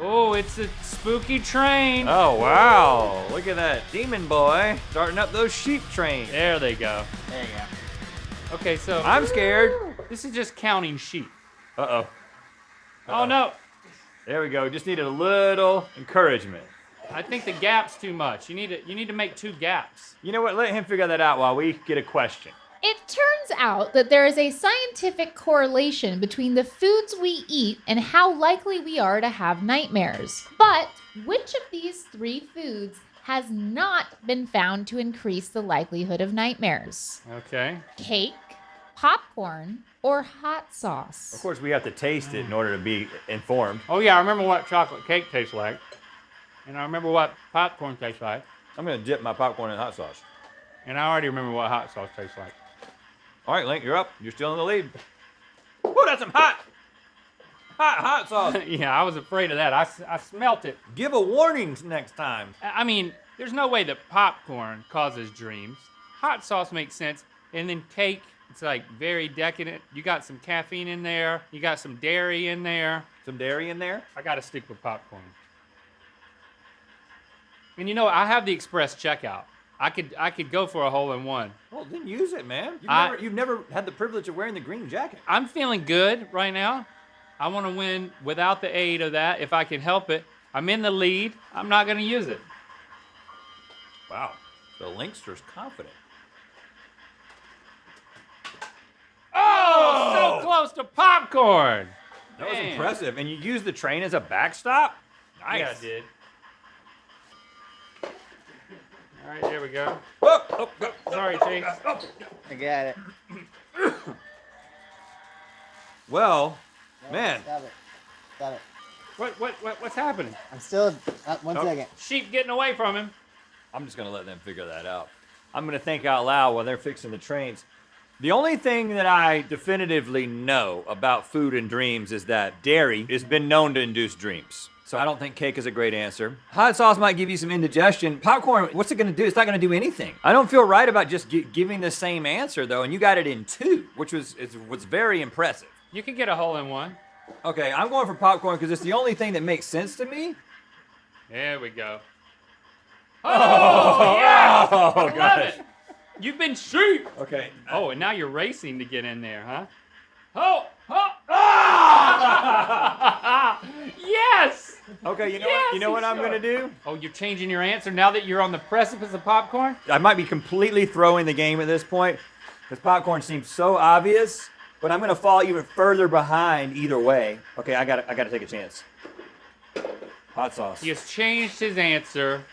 Oh, it's a spooky train. Oh, wow. Look at that demon boy starting up those sheep trains. There they go. There you go. Okay, so I'm scared. this is just counting sheep. Uh-oh. Oh, no. There we go. Just needed a little encouragement. I think the gap's too much. You need to make 2 gaps. You know what? Let him figure that out while we get a question. It turns out that there is a scientific correlation between the foods we eat and how likely we are to have nightmares. But which of these 3 foods has not been found to increase the likelihood of nightmares? Okay. Cake, popcorn, or hot sauce? Of course, we have to taste it in order to be informed. Oh, yeah, I remember what chocolate cake tastes like. And I remember what popcorn tastes like. I'm going to dip my popcorn in hot sauce. And I already remember what hot sauce tastes like. All right, Link, you're up. You're still in the lead. Whoa, that's some hot sauce. Yeah, I was afraid of that. I smelt it. Give a warning next time. I mean, there's no way that popcorn causes dreams. Hot sauce makes sense. And then cake, it's like very decadent. You got some caffeine in there. You got some dairy in there. Some dairy in there? I got to stick with popcorn. And you know, I have the express checkout. I could go for a hole-in-one. Well, then use it, man. You've never had the privilege of wearing the green jacket. I'm feeling good right now. I want to win without the aid of that, if I can help it. I'm in the lead. I'm not going to use it. Wow, the Linkster's confident. so close to popcorn. That was Man. impressive. And you used the train as a backstop? Nice. Yeah, I did. All right, there we go. Oh, Sorry, Chase. I got it. well, man. Stop it. Stop it. What's happening? I'm still. One second. Sheep getting away from him. I'm just going to let them figure that out. I'm going to think out loud while they're fixing the trains. The only thing that I definitively know about food and dreams is that dairy has been known to induce dreams. So I don't think cake is a great answer. Hot sauce might give you some indigestion. Popcorn, what's it going to do? It's not going to do anything. I don't feel right about just giving the same answer, though, and you got it in 2, which was very impressive. You can get a hole in one. Okay, I'm going for popcorn because it's the only thing that makes sense to me. There we go. Oh, yeah! Oh, I love it. You've been sheep. Okay. Oh, and now you're racing to get in there, huh? Oh! Yes! Okay, you know Yes, what? You know what he's I'm sure. gonna do? Oh, you're changing your answer now that you're on the precipice of popcorn? I might be completely throwing the game at this point because popcorn seems so obvious, but I'm gonna fall even further behind either way. Okay, I gotta take a chance. Hot sauce. He has changed his answer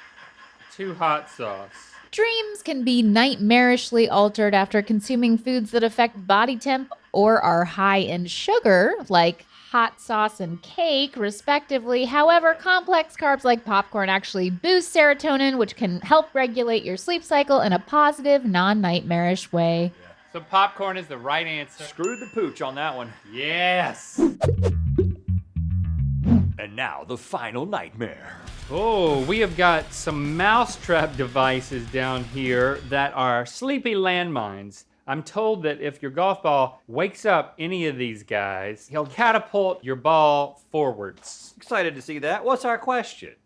to hot sauce. Dreams can be nightmarishly altered after consuming foods that affect body temp or are high in sugar, like hot sauce and cake, respectively. However, complex carbs like popcorn actually boost serotonin, which can help regulate your sleep cycle in a positive, non-nightmarish way. So popcorn is the right answer. Screwed the pooch on that one. Yes. And now the final nightmare. Oh, we have got some mousetrap devices down here that are sleepy landmines. I'm told that if your golf ball wakes up any of these guys, he'll catapult your ball forwards. Excited to see that. What's our question?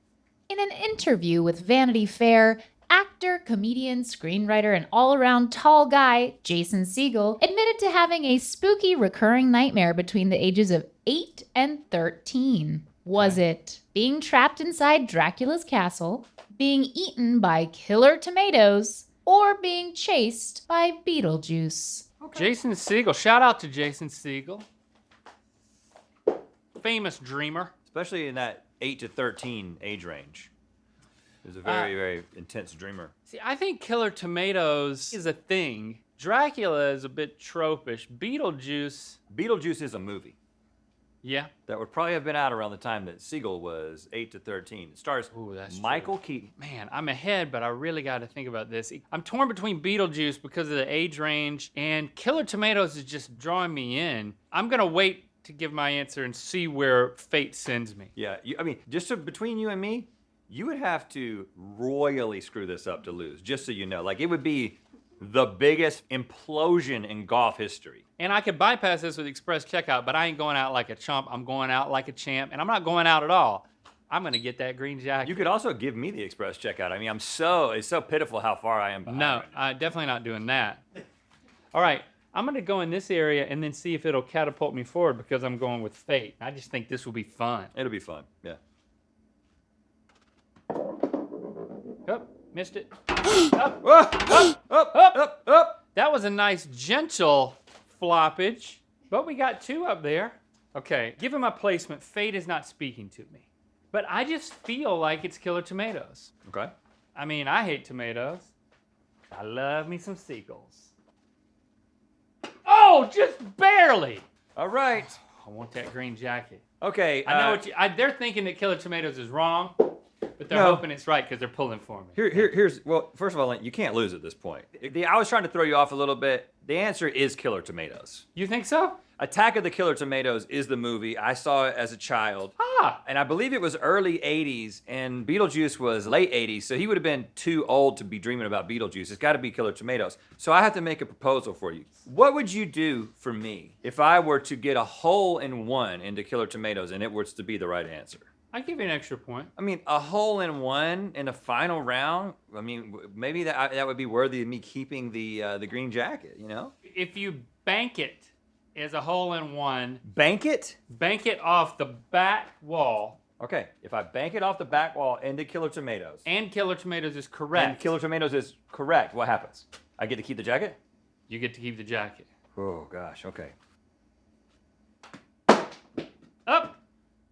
In an interview with Vanity Fair, actor, comedian, screenwriter, and all-around tall guy Jason Segel admitted to having a spooky recurring nightmare between the ages of 8 and 13. Was it being trapped inside Dracula's castle, being eaten by killer tomatoes, or being chased by Beetlejuice? Jason Segel, shout out to Jason Segel. Famous dreamer. Especially in that 8 to 13 age range. He was a very, very intense dreamer. See, I think killer tomatoes is a thing. Dracula is a bit tropish. Beetlejuice is a movie. Yeah. That would probably have been out around the time that Segel was 8 to 13. It stars Michael Keaton. Man, I'm ahead, but I really got to think about this. I'm torn between Beetlejuice because of the age range, and Killer Tomatoes is just drawing me in. I'm going to wait to give my answer and see where fate sends me. Yeah, between you and me, you would have to royally screw this up to lose, just so you know. Like, it would be the biggest implosion in golf history. And I could bypass this with express checkout, but I ain't going out like a chump. I'm going out like a champ, and I'm not going out at all. I'm going to get that green jacket. You could also give me the express checkout. I mean, it's so pitiful how far I am behind. No, I'm definitely not doing that. All right, I'm going to go in this area and then see if it'll catapult me forward because I'm going with fate. I just think this will be fun. It'll be fun, yeah. Oh, missed it. Up. That was a nice, gentle floppage, but we got 2 up there. Okay, given my placement, fate is not speaking to me. But I just feel like it's Killer Tomatoes. Okay. I mean, I hate tomatoes. I love me some seagulls. Oh, just barely. All right. I want that green jacket. Okay. I know what they're thinking that Killer Tomatoes is wrong, but they're No. hoping it's right because they're pulling for me. Well, first of all, you can't lose at this point. I was trying to throw you off a little bit. The answer is Killer Tomatoes. You think so? Attack of the Killer Tomatoes is the movie. I saw it as a child. And I believe it was early 80s, and Beetlejuice was late 80s, so he would have been too old to be dreaming about Beetlejuice. It's got to be Killer Tomatoes. So I have to make a proposal for you. What would you do for me if I were to get a hole in one into Killer Tomatoes and it was to be the right answer? I'll give you an extra point. I mean, a hole in one in a final round. I mean, maybe that would be worthy of me keeping the green jacket. You know, if you bank it as a hole in one, bank it off the back wall. Okay, if I bank it off the back wall into Killer Tomatoes, and Killer Tomatoes is correct. And Killer Tomatoes is correct. What happens? I get to keep the jacket. You get to keep the jacket. Oh gosh. Okay.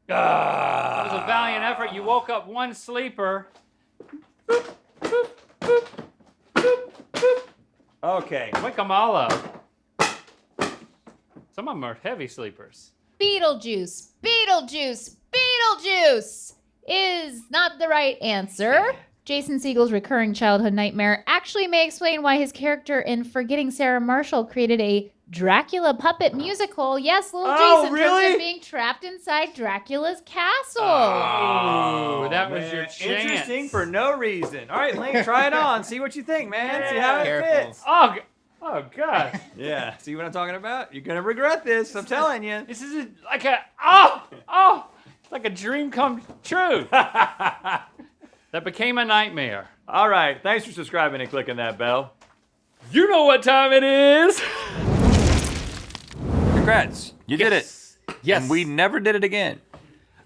That was a valiant effort. You woke up one sleeper. Okay. Wake them all up. Some of them are heavy sleepers. Beetlejuice, Beetlejuice, Beetlejuice is not the right answer. Jason Segel's recurring childhood nightmare actually may explain why his character in Forgetting Sarah Marshall created a Dracula puppet musical. Yes, little Jason really? dreamt of being trapped inside Dracula's castle. Oh, that was Man, your chance. interesting for no reason. All right, Link, try it on. See what you think, man. See how it Careful. fits. Oh gosh. Yeah, see what I'm talking about? You're gonna regret this, I'm telling you. This is like a, it's like a dream come true. That became a nightmare. All right, thanks for subscribing and clicking that bell. You know what time it is. Congrats, you did it. Yes. And we never did it again.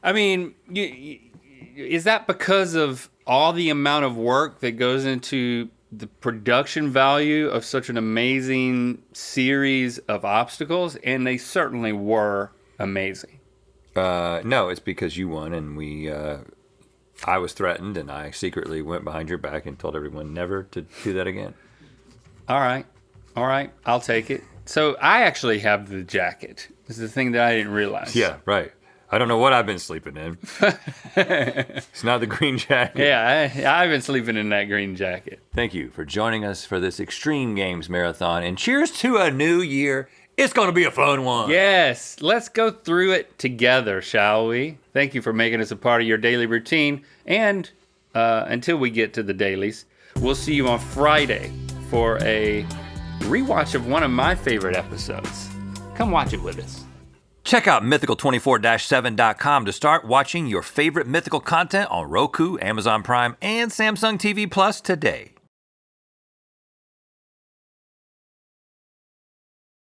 I mean, is that because of all the amount of work that goes into the production value of such an amazing series of obstacles? And they certainly were amazing. No, it's because you won, and I was threatened, and I secretly went behind your back and told everyone never to do that again. All right, I'll take it. So I actually have the jacket. This is the thing that I didn't realize. Yeah, right. I don't know what I've been sleeping in. It's not the green jacket. Yeah, I've been sleeping in that green jacket. Thank you for joining us for this Extreme Games Marathon, and cheers to a new year. It's going to be a fun one. Yes, let's go through it together, shall we? Thank you for making us a part of your daily routine. And until we get to the dailies, we'll see you on Friday for a rewatch of one of my favorite episodes. Come watch it with us. Check out mythical24-7.com to start watching your favorite Mythical content on Roku, Amazon Prime, and Samsung TV Plus today.